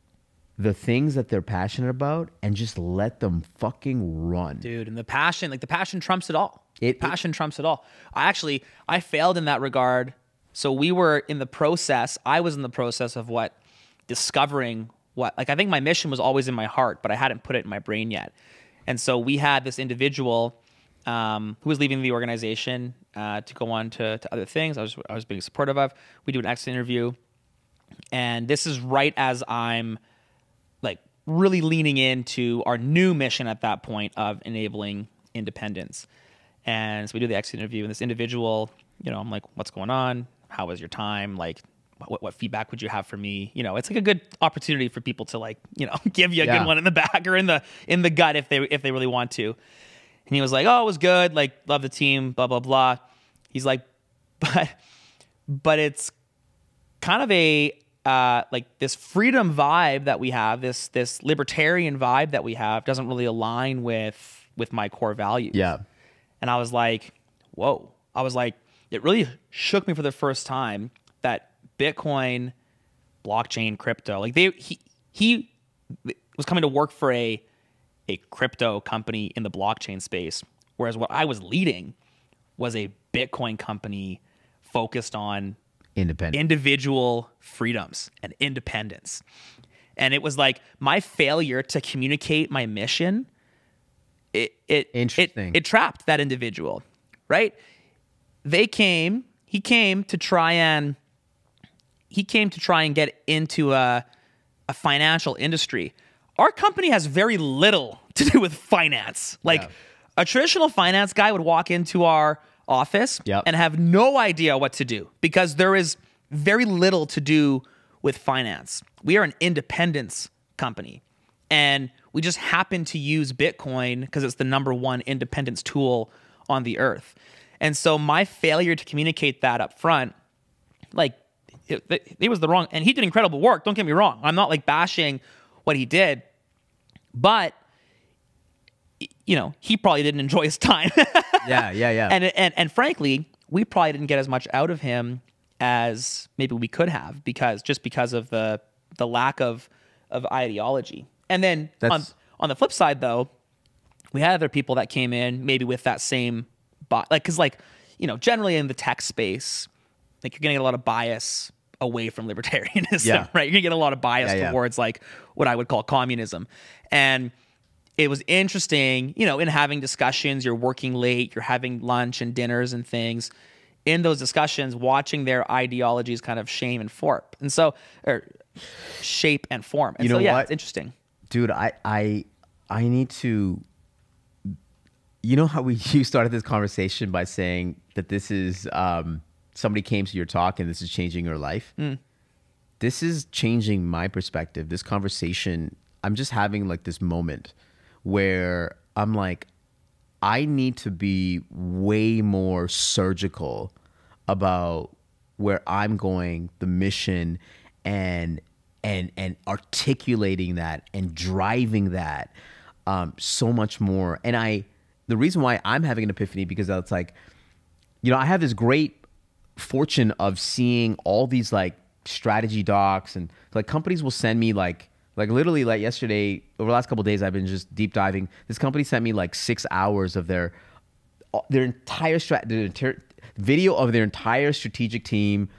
the things that they're passionate about and just let them fucking run? Dude, and the passion trumps it all. Passion trumps it all. I failed in that regard. So I was in the process of discovering I think my mission was always in my heart, but I hadn't put it in my brain yet. And so we had this individual who was leaving the organization to go on to other things. I was being supportive of. We do an exit interview. And this is right as I'm like really leaning into our new mission at that point of enabling independence. And so we do the exit interview, and this individual, I'm like, what's going on? How was your time? Like, what feedback would you have for me? It's like a good opportunity for people to give you a good one in the back or in the gut if they really want to. And he was like, oh, it was good. Like, love the team, blah, blah, blah. He's like, but it's kind of a, like this freedom vibe that we have, this libertarian vibe that we have doesn't really align with my core values. Yeah. And I was like, whoa. I was like, it really shook me for the first time that Bitcoin, blockchain, crypto, like he was coming to work for a crypto company in the blockchain space, whereas what I was leading was a Bitcoin company focused on individual freedoms and independence. And it was like my failure to communicate my mission, it trapped that individual, right? He came to try and get into a financial industry. Our company has very little to do with finance. Like a traditional finance guy would walk into our office and have no idea what to do because there is very little to do with finance. We are an independence company, and we just happen to use Bitcoin because it's the number one independence tool on the earth. And so my failure to communicate that up front, like it was the wrong, and he did incredible work. Don't get me wrong. I'm not like bashing what he did, but he probably didn't enjoy his time. Yeah. And frankly, we probably didn't get as much out of him as maybe we could have because of the lack of ideology. And then on the flip side, though, we had other people that came in maybe with that same because generally in the tech space, like you're gonna get a lot of bias away from libertarianism, right? You're gonna get a lot of bias towards like what I would call communism. And it was interesting, in having discussions, you're working late, you're having lunch and dinners and things. In those discussions, watching their ideologies kind of shape and form. And so, it's interesting. Dude, I need to, how you started this conversation by saying that this is, somebody came to your talk and this is changing your life. This is changing my perspective. This conversation, I'm just having like this moment where I'm like, I need to be way more surgical about where I'm going, the mission, and articulating that and driving that so much more. And the reason why I'm having an epiphany because it's like, I have this great fortune of seeing all these like strategy docs, and like companies will send me like literally like yesterday, over the last couple of days, I've been just deep diving. This company sent me like 6 hours of their entire video of their entire strategic team,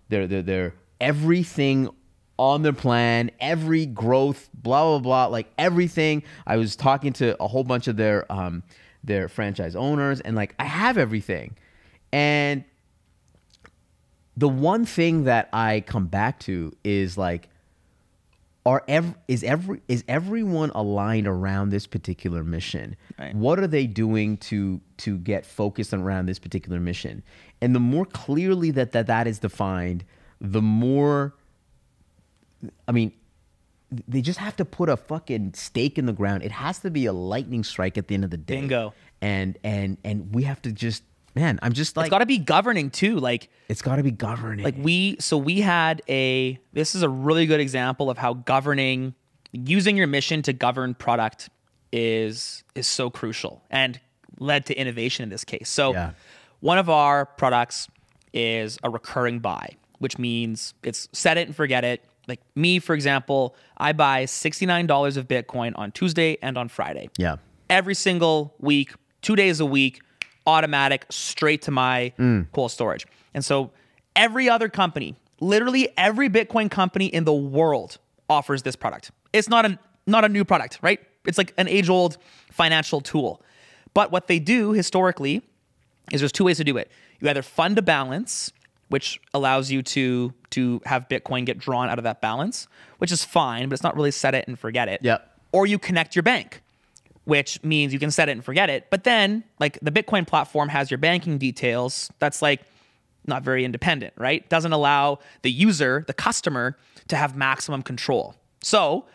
their everything on their plan, every growth, blah blah blah, like everything. I was talking to a whole bunch of their franchise owners, and like I have everything. And the one thing that I come back to is like, is everyone aligned around this particular mission? Right. What are they doing to get focused around this particular mission? And the more clearly that is defined, the more I mean, they just have to put a fucking stake in the ground. It has to be a lightning strike at the end of the day. Bingo. And we have to just, man, I'm just like, it's got to be governing too. Like, it's got to be governing. Like we had this is a really good example of how governing, using your mission to govern product is so crucial and led to innovation in this case. So one of our products is a recurring buy, which means it's set it and forget it. Like me, for example, I buy $69 of Bitcoin on Tuesday and on Friday. Yeah. Every single week, 2 days a week, automatic, straight to my cold storage. And so every other company, literally every Bitcoin company in the world offers this product. It's not a new product, right? It's like an age-old financial tool. But what they do historically is there's two ways to do it. You either fund a balance, which allows you to have Bitcoin get drawn out of that balance, which is fine, but it's not really set it and forget it. Yep. Or you connect your bank, which means you can set it and forget it. But then, like, the Bitcoin platform has your banking details. That's like not very independent, right? Doesn't allow the user, the customer, to have maximum control. So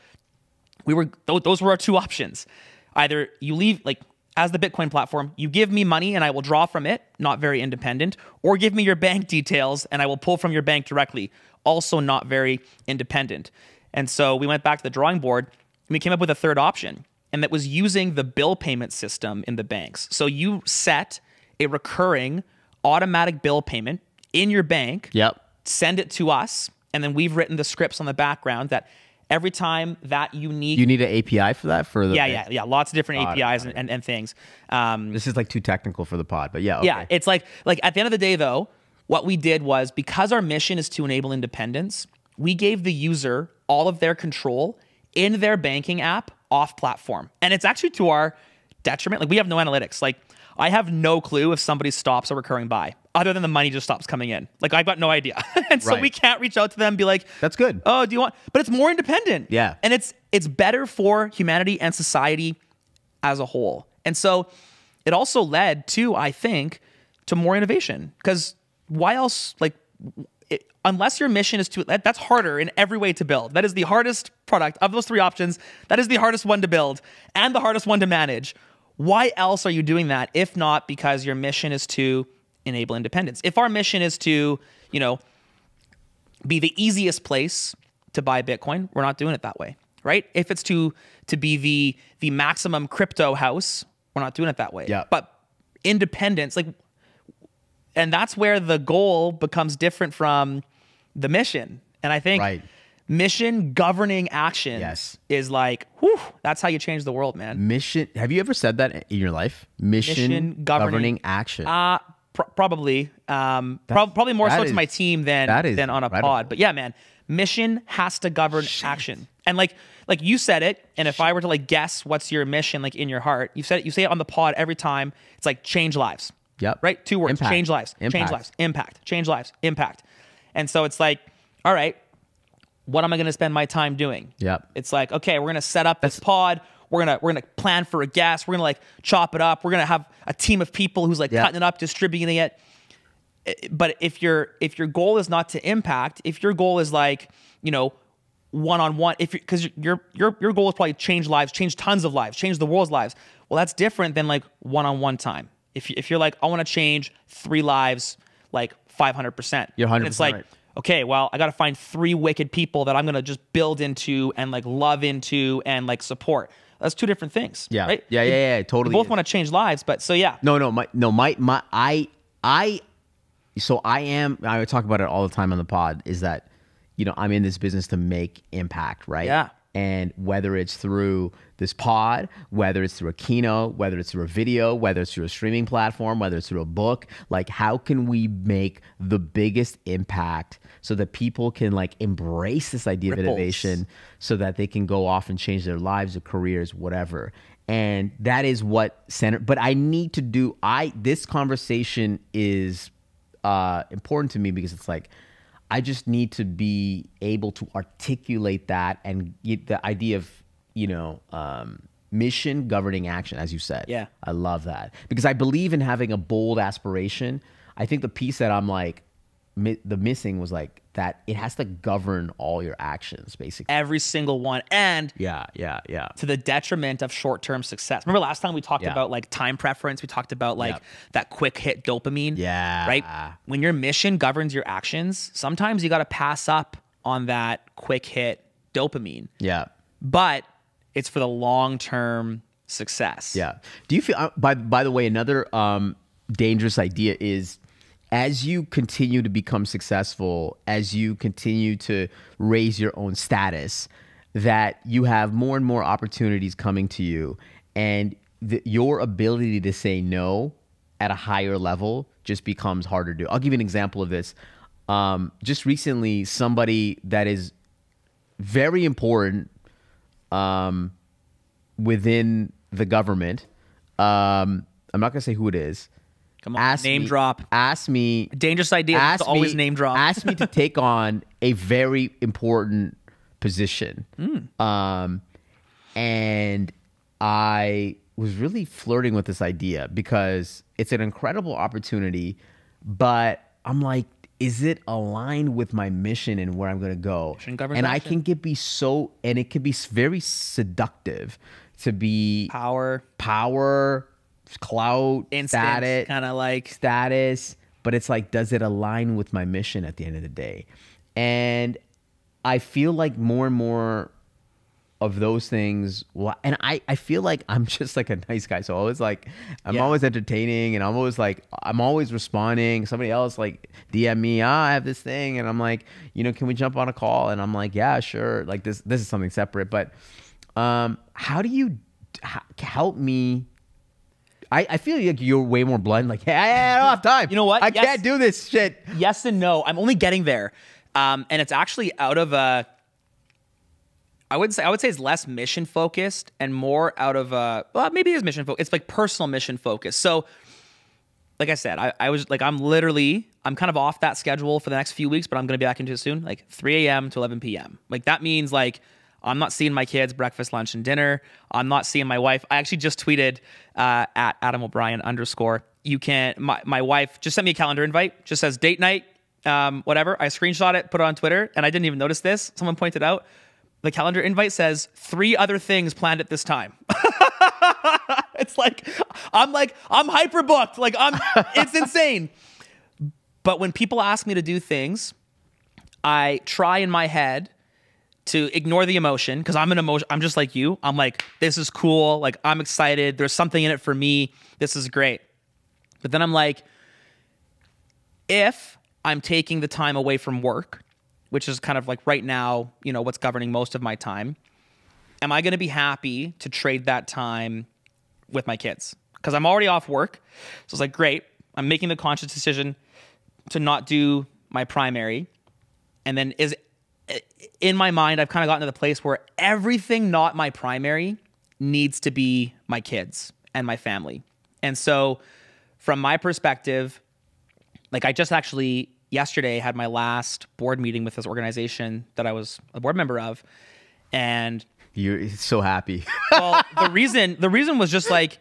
those were our two options. Either you leave, like, as the Bitcoin platform, you give me money and I will draw from it, not very independent, or give me your bank details and I will pull from your bank directly, also not very independent. And so we went back to the drawing board and we came up with a third option, and that was using the bill payment system in the banks. So you set a recurring automatic bill payment in your bank, send it to us, and then we've written the scripts on the background that every time that unique... You need an API for that? Yeah. Lots of different APIs and things. This is like too technical for the pod, but yeah. Okay. Yeah, it's like at the end of the day, though, what we did was, because our mission is to enable independence, we gave the user all of their control in their banking app off platform. And it's actually to our detriment. Like, we have no analytics. Like, I have no clue if somebody stops a recurring buy, other than the money just stops coming in. Like, I've got no idea. And so we can't reach out to them and be like, that's good. Oh, do you want, but it's more independent. Yeah. And it's better for humanity and society as a whole. And so it also led to, I think, to more innovation, because why else, like, unless your mission is to, that's harder in every way to build. That is the hardest product of those three options. That is the hardest one to build and the hardest one to manage. Why else are you doing that, if not because your mission is to enable independence? If our mission is to, be the easiest place to buy Bitcoin, we're not doing it that way, right? If it's to be the maximum crypto house, we're not doing it that way. Yeah. But independence, and that's where the goal becomes different from the mission. And I think mission governing action is like, whew, that's how you change the world, man. Mission. Have you ever said that in your life? Mission governing action. Probably. Probably more so to my team than on a pod. But yeah, man, mission has to govern action. And like you said it, and if I were to like guess what's your mission, like in your heart, you say it on the pod every time. It's like change lives. Yep. Right? 2 words. Impact. Change lives. Impact. Change lives. Impact. Change lives. Impact. And so it's like, all right, what am I going to spend my time doing? Yep. It's like, okay, we're going to set up this pod. We're gonna plan for a guest. We're gonna like chop it up. We're gonna have a team of people who's like cutting it up, distributing it. But if your goal is not to impact, if your goal is like, one-on-one, because your goal is probably change lives, change tons of lives, change the world's lives. Well, that's different than like one-on-one time. If you're like, I want to change 3 lives like 500%. You're 100%. And it's like, right. Okay, well, I got to find 3 wicked people that I'm going to just build into and like love into and like support. That's 2 different things. Yeah. Right? Yeah. Totally. We both want to change lives, but so yeah. I talk about it all the time on the pod, is that, I'm in this business to make impact, right? Yeah. And whether it's through this pod, whether it's through a keynote, whether it's through a video, whether it's through a streaming platform, whether it's through a book, like, how can we make the biggest impact so that people can like embrace this idea of innovation, so that they can go off and change their lives, their careers, whatever. And that is what but I need to do, this conversation is important to me, because it's like, I just need to be able to articulate that and get the idea of, mission governing action, as you said. Yeah. I love that, because I believe in having a bold aspiration. I think the piece that I'm like the missing was like that it has to govern all your actions, basically. Every single one. And Yeah. to the detriment of short-term success. Remember last time we talked Yeah. about like time preference? We talked about like that quick hit dopamine. Yeah. Right? When your mission governs your actions, sometimes you got to pass up on that quick hit dopamine. Yeah. But it's for the long-term success. Yeah. Do you feel, by the way, another dangerous idea is, as you continue to become successful, as you continue to raise your own status, that you have more and more opportunities coming to you, and your ability to say no at a higher level just becomes harder to do. I'll give you an example of this. Just recently, somebody that is very important within the government, I'm not going to say who it is. Come on, name drop. Asked me. Dangerous idea to always name drop. Asked me to take on a very important position. And I was really flirting with this idea because it's an incredible opportunity, but I'm like, is it aligned with my mission and where I'm going to go? And I can be so, and it can be very seductive to be power, clout, status, kind of like status, but it's like, does it align with my mission at the end of the day? And I feel like more and more of those things, and I feel like I'm just like a nice guy, so always like I'm always entertaining, and I'm always responding. Somebody else like DM me, I have this thing, and I'm like, can we jump on a call? And I'm like, yeah, sure. Like this is something separate, but how do you help me? I feel like you're way more blunt. Like, hey, I don't have time. You know what? I can't do this shit. Yes and no. I'm only getting there, and it's actually out of a. I would say it's less mission focused and more out of a. Well, maybe it is mission focused. It's like personal mission focused. So, like I said, I was like, I'm kind of off that schedule for the next few weeks, but I'm going to be back into it soon. Like 3 a.m. to 11 p.m. Like that means like. I'm not seeing my kids breakfast, lunch, and dinner. I'm not seeing my wife. I actually just tweeted at Adam O'Brien _. You can, my wife just sent me a calendar invite, just says date night, whatever. I screenshot it, put it on Twitter, and I didn't even notice this. Someone pointed out the calendar invite says 3 other things planned at this time. It's like, I'm hyper booked. Like it's insane. But when people ask me to do things, I try in my head to ignore the emotion, because I'm just like you. I'm like, this is cool. Like, I'm excited. There's something in it for me. This is great. But then I'm like, if I'm taking the time away from work, which is kind of like right now, what's governing most of my time, am I going to be happy to trade that time with my kids? Because I'm already off work. So it's like, great. I'm making the conscious decision to not do my primary. And then in my mind, I've kind of gotten to the place where everything not my primary needs to be my kids and my family. And so from my perspective, like I just actually yesterday had my last board meeting with this organization that I was a board member of. And you're so happy. Well, the reason was just like,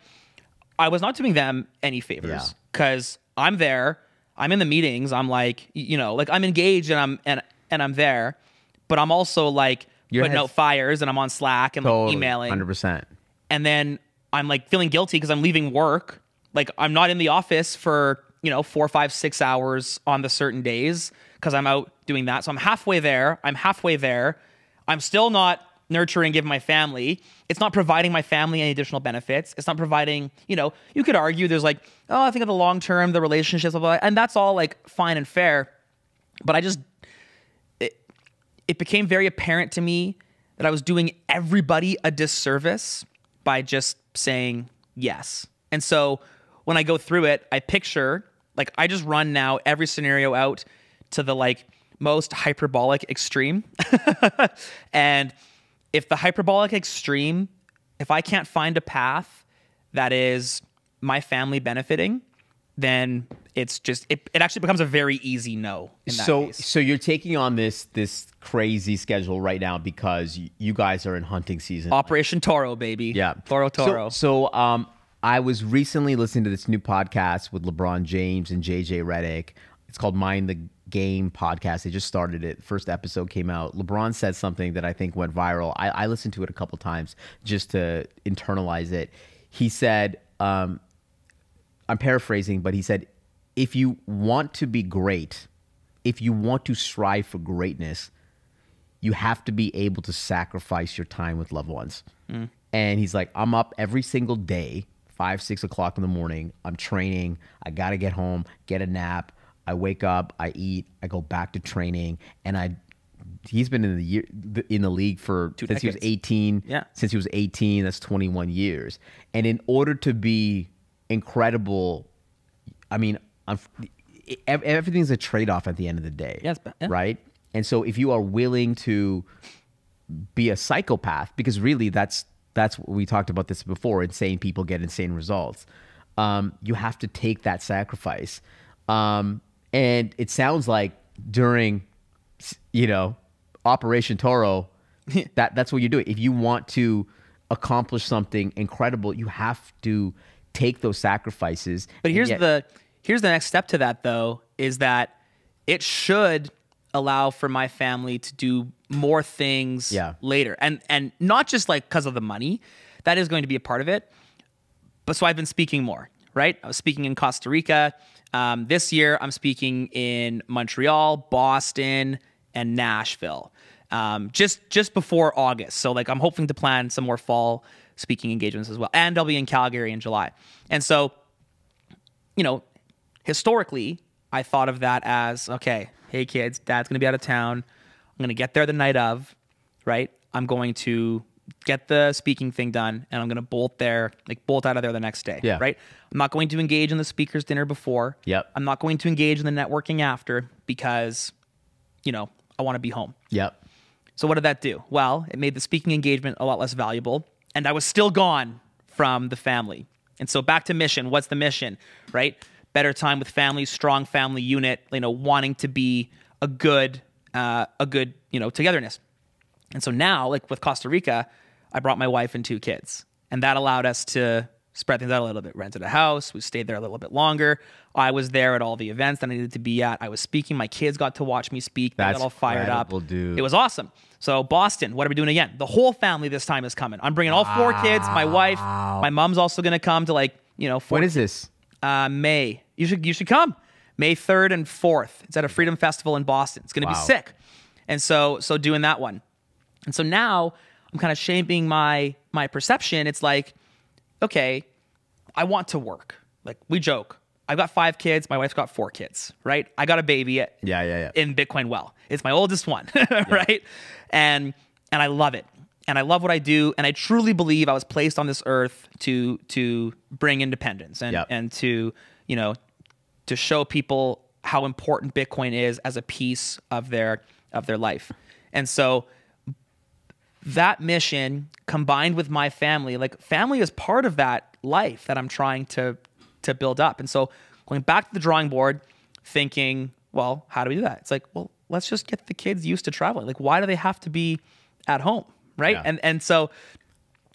I was not doing them any favors because I'm there, I'm in the meetings, I'm like, like I'm engaged and I'm there. But I'm also like putting out fires, and I'm on Slack and like emailing. 100%. And then I'm like feeling guilty because I'm leaving work. Like I'm not in the office for 4, 5, 6 hours on the certain days because I'm out doing that. So I'm halfway there. I'm still not nurturing, giving my family. It's not providing my family any additional benefits. It's not providing. You could argue there's like, oh, I think of the long term, the relationships, blah, blah, blah, and that's all like fine and fair. But it became very apparent to me that I was doing everybody a disservice by just saying yes. And so when I go through it, I picture, like I just run now every scenario out to the like most hyperbolic extreme. And if the hyperbolic extreme, if I can't find a path that is my family benefiting, then it's just it actually becomes a very easy no in that case. So you're taking on this crazy schedule right now because you guys are in hunting season. Operation Toro, baby. Yeah. Toro. So I was recently listening to this new podcast with LeBron James and JJ Redick. It's called Mind the Game podcast. They just started it. First episode came out. LeBron said something that I think went viral. I listened to it a couple times just to internalize it. He said, I'm paraphrasing, but he said, if you want to be great, if you want to strive for greatness, you have to be able to sacrifice your time with loved ones. And he's like, I'm up every single day, 5, 6 o'clock in the morning. I'm training. I got to get home, get a nap. I wake up, I eat, I go back to training. And he's been in the league for since he was 18. Yeah. Since he was 18, that's 21 years. And in order to be incredible, I mean, everything's a trade-off at the end of the day. Yes, yeah. Right? And so if you are willing to be a psychopath, because really that's what we talked about this before, insane people get insane results. You have to take that sacrifice. And it sounds like during, Operation Toro, that's what you're doing. If you want to accomplish something incredible, you have to take those sacrifices. But here's the next step to that, though, is that it should allow for my family to do more things later. And not just like because of the money. That is going to be a part of it. But so I've been speaking more, right? I was speaking in Costa Rica. This year, I'm speaking in Montreal, Boston, and Nashville. Just before August. So like I'm hoping to plan some more fall speaking engagements as well. And I'll be in Calgary in July. And so, historically, I thought of that as, okay, hey kids, dad's going to be out of town. I'm going to get there the night of, right? I'm going to get the speaking thing done and I'm going to bolt out of there the next day, right? I'm not going to engage in the speaker's dinner before. Yep. I'm not going to engage in the networking after because, I want to be home. Yep. So what did that do? Well, it made the speaking engagement a lot less valuable and I was still gone from the family. And so back to mission. What's the mission, right? Better time with family, strong family unit, wanting to be a good, togetherness. And so now, like with Costa Rica, I brought my wife and 2 kids, and that allowed us to spread things out a little bit. Rented a house. We stayed there a little bit longer. I was there at all the events that I needed to be at. I was speaking. My kids got to watch me speak. They got all fired up. Dude. It was awesome. So Boston, what are we doing again? The whole family this time is coming. I'm bringing all 4 kids, my wife. My mom's also going to come to 4. When is this? May. You should come. May 3rd and 4th. It's at a Freedom Festival in Boston. It's going to be sick. And so doing that one. And so now I'm kind of shaping my perception. It's like, okay, I want to work. Like we joke. I've got 5 kids. My wife's got 4 kids, right? I got a baby in Bitcoin Well. It's my oldest one, right? And I love it. And I love what I do. And I truly believe I was placed on this earth to bring independence and to, to show people how important Bitcoin is as a piece of their life. And so that mission combined with my family, like family is part of that life that I'm trying to build up. And so going back to the drawing board, thinking, well, how do we do that? It's like, well, let's just get the kids used to traveling. Like, why do they have to be at home? Right. Yeah. And so,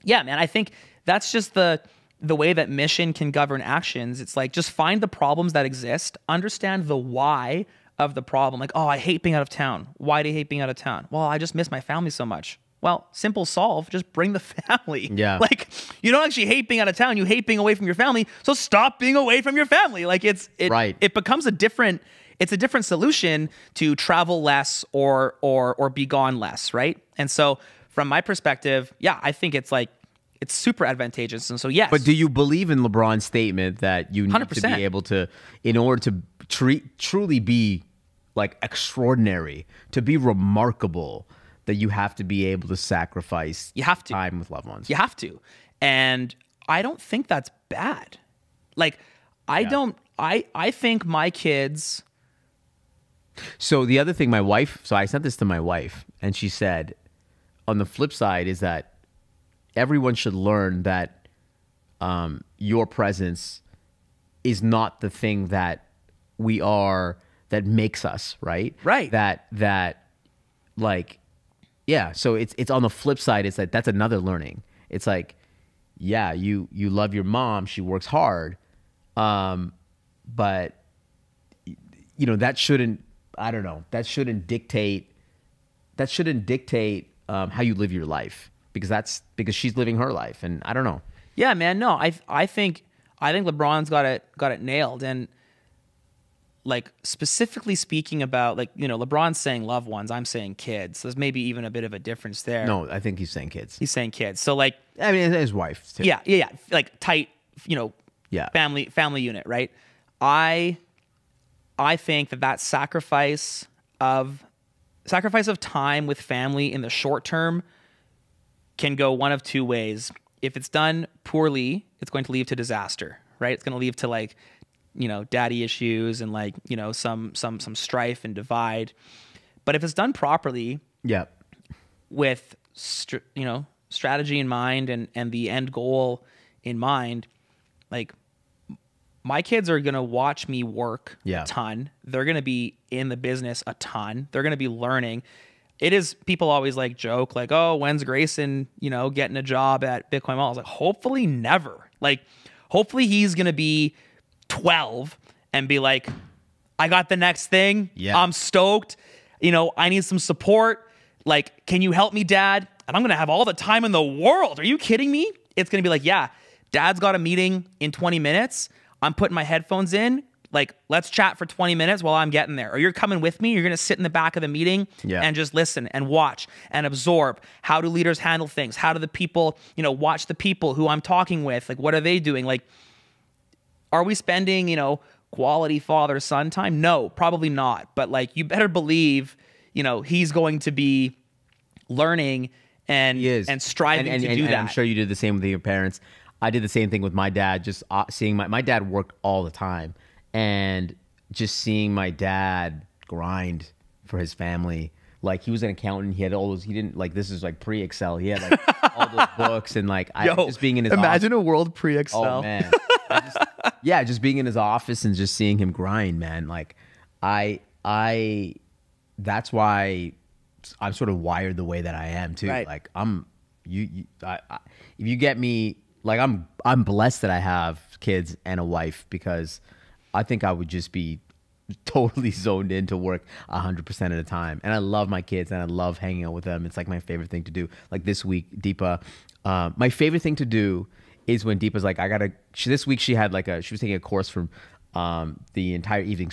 yeah, man, I think that's just the way that mission can govern actions. It's like, just find the problems that exist, understand the why of the problem. Like, oh, I hate being out of town. Why do you hate being out of town? Well, I just miss my family so much. Well, simple solve, just bring the family. Yeah. Like, you don't actually hate being out of town. You hate being away from your family. So stop being away from your family. Like it becomes a different solution to travel less or be gone less. Right. And so from my perspective, yeah, I think it's super advantageous. And so, yes. But do you believe in LeBron's statement that you need 100%. To be able to, in order to truly be like extraordinary, to be remarkable, that you have to be able to sacrifice time with loved ones? You have to. And I don't think that's bad. Like, I think my kids. So the other thing, I sent this to my wife, and she said, on the flip side is that everyone should learn that your presence is not the thing that we are, that makes us, right? Right. That like, yeah. So it's on the flip side. It's like, that's another learning. It's like, yeah, you love your mom. She works hard. But you know, that shouldn't, I don't know, that shouldn't dictate how you live your life, because she's living her life, and I don't know. Yeah, man. No, I think LeBron's got it nailed. And like specifically speaking about, like, you know, LeBron's saying loved ones, I'm saying kids. So there's maybe even a bit of a difference there. No, I think he's saying kids. He's saying kids. So like, I mean, his wife too. Yeah. Like tight, you know, family unit, right? I think that sacrifice of time with family in the short term can go one of two ways. If it's done poorly, it's going to lead to disaster, right? It's going to lead to, like, you know, daddy issues and, like, you know, some strife and divide. But if it's done properly, with strategy in mind and the end goal in mind, like, my kids are going to watch me work a ton. They're going to be in the business a ton. They're going to be learning. It is, people always like joke like, oh, when's Grayson, you know, getting a job at Bitcoin Mall? I was like, hopefully never. Like, hopefully he's going to be 12 and be like, I got the next thing. Yeah. I'm stoked. You know, I need some support. Like, can you help me, Dad? And I'm going to have all the time in the world. Are you kidding me? It's going to be like, yeah, Dad's got a meeting in 20 minutes. I'm putting my headphones in. Like, let's chat for 20 minutes while I'm getting there. Or you're coming with me. You're going to sit in the back of the meeting and just listen and watch and absorb. How do leaders handle things? How do the people, you know, watch the people who I'm talking with? Like, what are they doing? Like, are we spending, you know, quality father-son time? No, probably not. But, like, you better believe, you know, he's going to be learning and striving to do that. And I'm sure you did the same with your parents. I did the same thing with my dad, just seeing my dad work all the time, and just seeing my dad grind for his family. Like, he was an accountant. He had all those, he didn't, like, this is like pre-Excel. He had like all those books, and like, just being in his imagine office. A world pre-Excel. Oh man. Just being in his office and just seeing him grind, man. Like, that's why I'm sort of wired the way that I am too. Right. Like, if you get me, like, I'm blessed that I have kids and a wife, because I think I would just be totally zoned into work 100% of the time. And I love my kids and I love hanging out with them. It's like my favorite thing to do. Like this week, Deepa, my favorite thing to do is when Deepa's like, this week she was taking a course from the entire evening.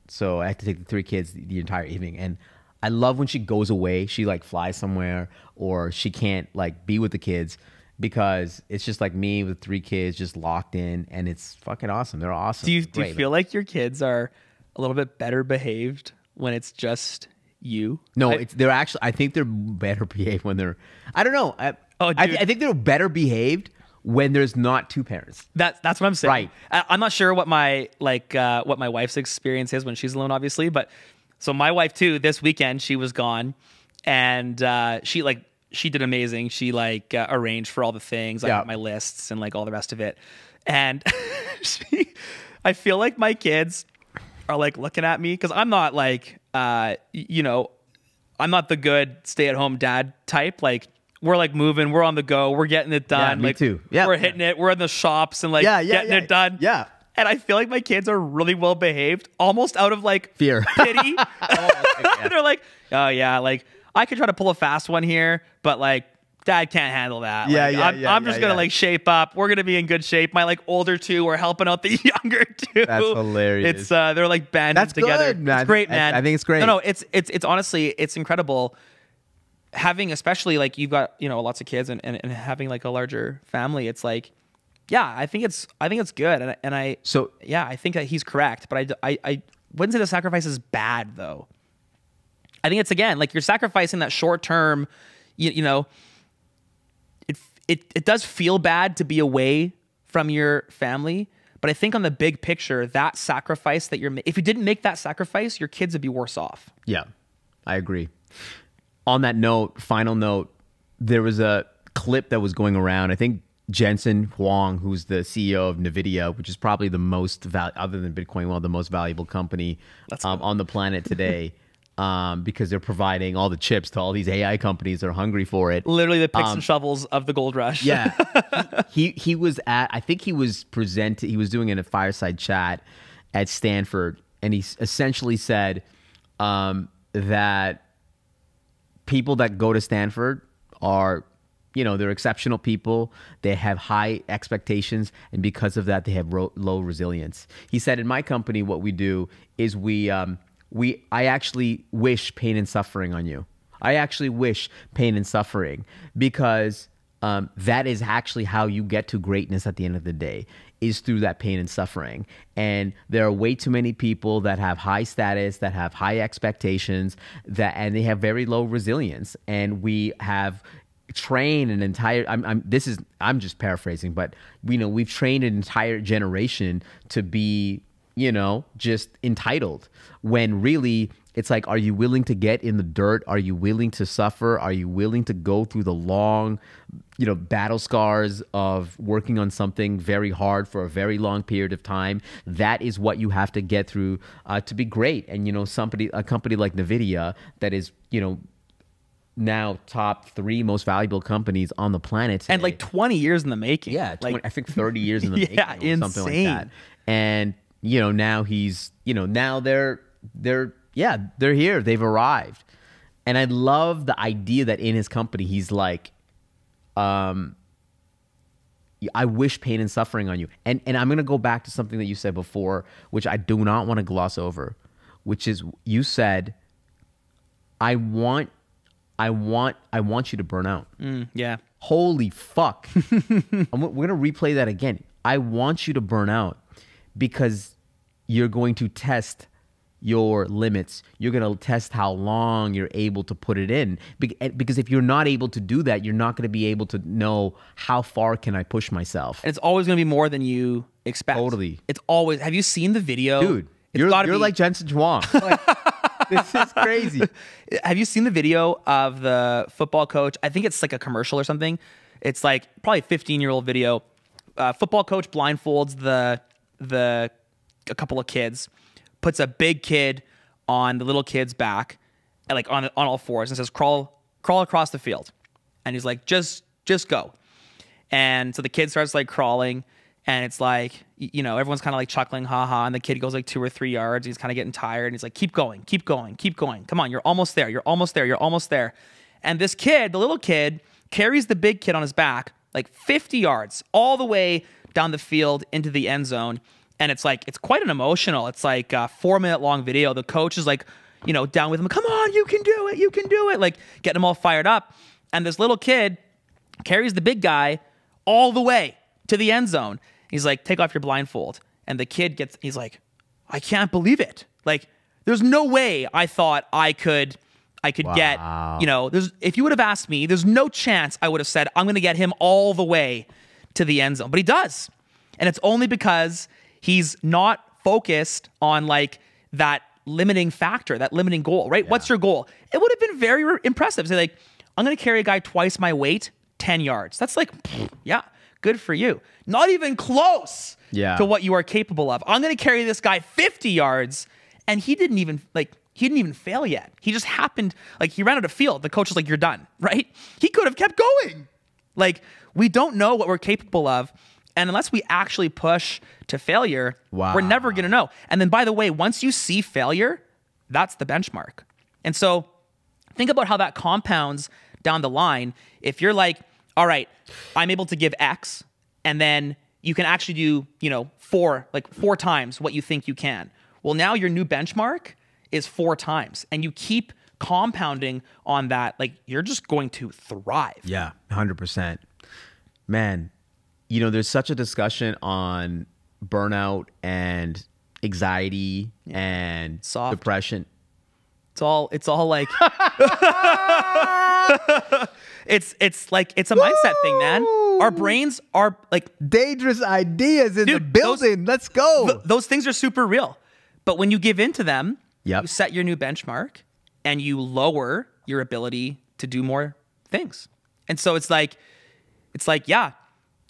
So I had to take the 3 kids the entire evening. And I love when she goes away, she like flies somewhere, or she can't like be with the kids, because it's just like me with 3 kids just locked in, and it's fucking awesome. They're awesome. Do you feel like your kids are a little bit better behaved when it's just you? No, I think they're better behaved when they're, I don't know. I think they're better behaved when there's not 2 parents. That's what I'm saying. Right. I'm not sure what my wife's experience is when she's alone, obviously, but so my wife too, this weekend she was gone, and she did amazing. She arranged for all the things. I got my lists and like all the rest of it. And I feel like my kids are like looking at me, because I'm not like, I'm not the good stay-at-home dad type. Like, we're like moving, we're on the go, we're getting it done. Yeah, me too. Yeah, we're hitting it. We're in the shops and getting it done. Yeah. And I feel like my kids are really well behaved, almost out of like fear, pity. They're like, oh yeah, like I could try to pull a fast one here, but like Dad can't handle that. I'm just gonna like shape up. We're gonna be in good shape. My like older 2 are helping out the younger 2. That's hilarious. It's they're like banding together. Good, man. It's great, man. I think it's great. No, it's honestly, it's incredible. Having, especially like you've got, you know, lots of kids and having like a larger family, it's like, yeah, I think it's good. I think that he's correct, but I wouldn't say the sacrifice is bad though. I think it's, again, like you're sacrificing that short term, you know, it does feel bad to be away from your family, but I think on the big picture, that sacrifice that if you didn't make that sacrifice, your kids would be worse off. Yeah, I agree. On that note, final note, there was a clip that was going around. I think Jensen Huang, who's the CEO of NVIDIA, which is probably the most other than Bitcoin, the most valuable company on the planet today, because they're providing all the chips to all these AI companies that are hungry for it. Literally the picks and shovels of the gold rush. Yeah. he was at, I think he was doing in a fireside chat at Stanford, and he essentially said that people that go to Stanford are, they're exceptional people. They have high expectations, and because of that, they have low resilience. He said, in my company, what we do is I actually wish pain and suffering on you. I actually wish pain and suffering, because that is actually how you get to greatness at the end of the day, is through that pain and suffering. And there are way too many people that have high status, that have high expectations, and they have very low resilience. And we have trained an entire, I'm just paraphrasing, but we've trained an entire generation to be, just entitled, when really it's like, are you willing to get in the dirt? Are you willing to suffer? Are you willing to go through the long, battle scars of working on something very hard for a very long period of time? That is what you have to get through to be great. And, a company like NVIDIA that is, now top 3 most valuable companies on the planet today. And like 20 years in the making. Yeah, I think 30 years in the making. Yeah, or something like that. And, now he's, now they're here. They've arrived. And I love the idea that in his company, he's like, I wish pain and suffering on you. And I'm going to go back to something that you said before, which I do not want to gloss over, which is, you said, I want you to burn out. Yeah. Holy fuck. We're going to replay that again. I want you to burn out, because you're going to test your limits. You're going to test how long you're able to put it in. Because if you're not able to do that, you're not going to be able to know how far can I push myself. And it's always going to be more than you expect. Totally. It's always, have you seen the video? Dude, you're like Jensen Huang. This is crazy. Have you seen the video of the football coach? I think it's like a commercial or something. It's like probably a 15-year-old video. Football coach blindfolds a couple of kids, puts a big kid on the little kid's back, and like on all fours, and says, crawl across the field. And he's like, just go. And so the kid starts like crawling, and it's like, everyone's kind of like chuckling, haha. And the kid goes like 2 or 3 yards. He's kind of getting tired. And he's like, keep going, keep going, keep going. Come on, you're almost there. You're almost there. You're almost there. And this kid, the little kid, carries the big kid on his back like 50 yards all the way down the field into the end zone. And it's like, it's quite an emotional. It's like a 4-minute long video. The coach is like, down with him. Come on, you can do it. You can do it. Like getting them all fired up. And this little kid carries the big guy all the way to the end zone. He's like, take off your blindfold. And the kid he's like, I can't believe it. Like, there's no way I thought I could get, if you would have asked me, there's no chance I would have said, I'm going to get him all the way to the end zone. But he does. And it's only because he's not focused on like that limiting factor, that limiting goal, right? Yeah. What's your goal? It would have been very impressive. Say like, I'm going to carry a guy twice my weight, 10 yards. That's like, yeah, good for you. Not even close to what you are capable of. I'm going to carry this guy 50 yards, and he didn't even fail yet. He just happened, like he ran out of field. The coach was like, you're done, right? He could have kept going. Like, we don't know what we're capable of. And unless we actually push to failure, we're never going to know. And then, by the way, once you see failure, that's the benchmark. And so think about how that compounds down the line. If you're like, all right, I'm able to give X, and then you can actually do, 4 times what you think you can. Well, now your new benchmark is 4 times, and you keep compounding on that. Like, you're just going to thrive. Yeah, 100%. Man, there's such a discussion on burnout and anxiety and depression. It's all like it's like it's a mindset thing, man. Our brains are like dangerous ideas in the building. Let's go. Those things are super real. But when you give in to them, you set your new benchmark and you lower your ability to do more things. And so it's like, yeah,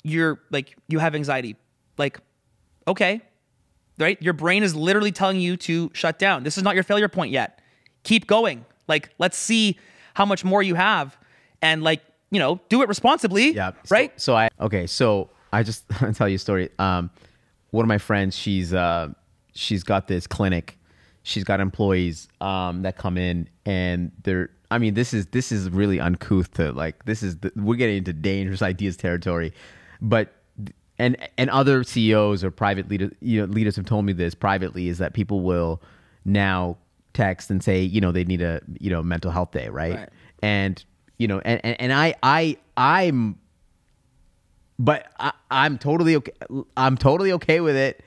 you're like, you have anxiety. Like, okay, right? Your brain is literally telling you to shut down. This is not your failure point yet. Keep going. Like, let's see how much more you have, and like, do it responsibly. Yeah. Right. So I just I'll tell you a story. One of my friends, she's got this clinic she's got employees that come in, and they're. I mean, this is really uncouth to like. We're getting into dangerous ideas territory, but and other CEOs or private leaders have told me this privately, is that people will now text and say, they need a mental health day, right? And I'm totally okay. I'm totally okay with it.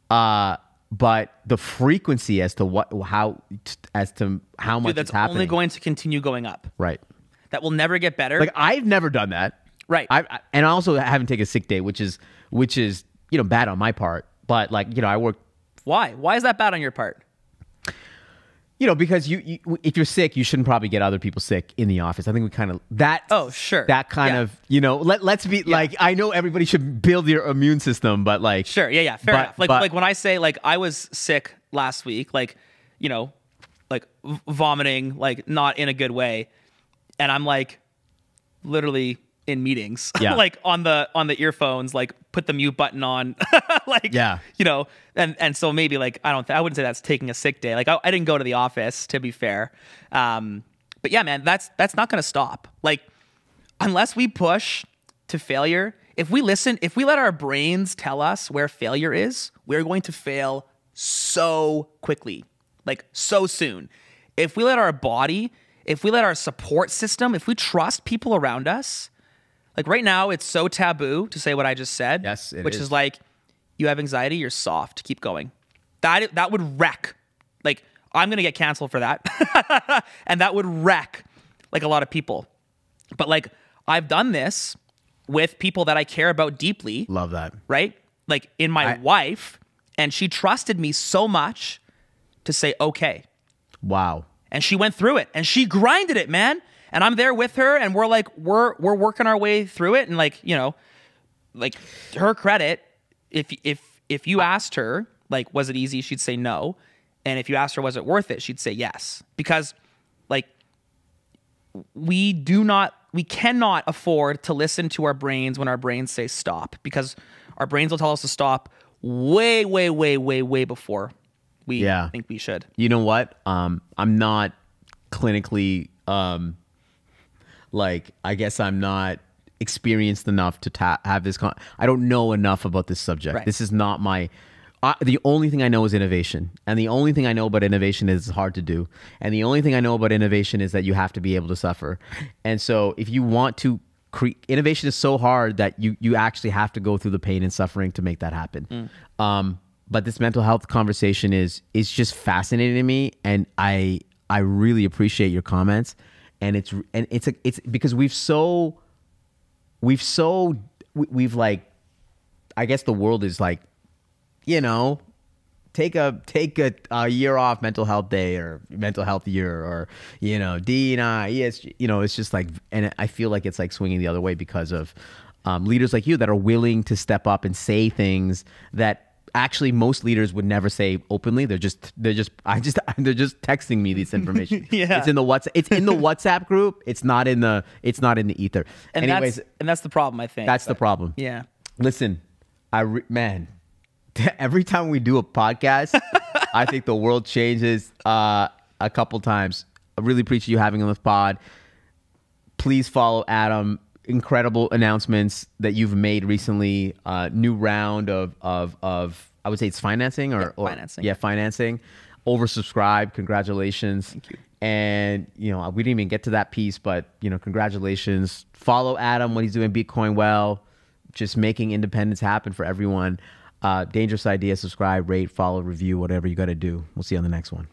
But the frequency as to how much that's it's happening, only going to continue going up. Right. That will never get better. Like, I've never done that. Right. And I also haven't taken a sick day, which is bad on my part. But like, I work. Why? Why is that bad on your part? Because you if you're sick, you shouldn't probably get other people sick in the office. I think we kind of that. Oh, sure. That kind of let's be like, I know everybody should build your immune system, but like, sure, yeah, fair enough. Like when I say like I was sick last week, like like vomiting, like not in a good way, and I'm like literally in meetings, like on the earphones, like put the mute button on, like and so maybe like I wouldn't say that's taking a sick day. Like I didn't go to the office, to be fair, but yeah, man, that's not gonna stop. Like unless we push to failure, if we let our brains tell us where failure is, we're going to fail so quickly, like so soon. If we let our body, if we let our support system, if we trust people around us. Like right now, it's so taboo to say what I just said. Yes, which is like, you have anxiety, you're soft, keep going. That would wreck. Like, I'm gonna get canceled for that, and that would wreck like a lot of people. But like, I've done this with people that I care about deeply. Love that. Right? Like in my wife, and she trusted me so much to say okay. Wow. And she went through it, and she grinded it, man. And I'm there with her, and we're working our way through it, and like like to her credit, if you asked her like was it easy, she'd say no, and if you asked her was it worth it, she'd say yes, because like we cannot afford to listen to our brains when our brains say stop, because our brains will tell us to stop way before we think we should. You know what? I'm not clinically. Like, I guess I'm not experienced enough to have this. I don't know enough about this subject. Right. This is not my. The only thing I know is innovation, and the only thing I know about innovation is it's hard to do, and the only thing I know about innovation is that you have to be able to suffer. And so, if you want to innovation is so hard that you actually have to go through the pain and suffering to make that happen. But this mental health conversation is just fascinating to me, and I really appreciate your comments. And it's because we've like, I guess the world is like, take a year off, mental health day or mental health year, or D&I, ESG, it's just like, and I feel like it's like swinging the other way because of leaders like you that are willing to step up and say things that actually most leaders would never say openly. They're just texting me this information. It's in the WhatsApp group. It's not in the ether. And anyways, that's the problem, I think. That's the problem. Yeah. Listen, man, every time we do a podcast, I think the world changes a couple times. I really appreciate you having on this pod. Please follow Adam. Incredible announcements that you've made recently. New round of I would say it's financing or financing. Yeah, financing. Oversubscribed. Congratulations. Thank you. And we didn't even get to that piece, but congratulations. Follow Adam, what he's doing Bitcoin well, just making independence happen for everyone. Dangerous idea. Subscribe, rate, follow, review, whatever you got to do. We'll see you on the next one.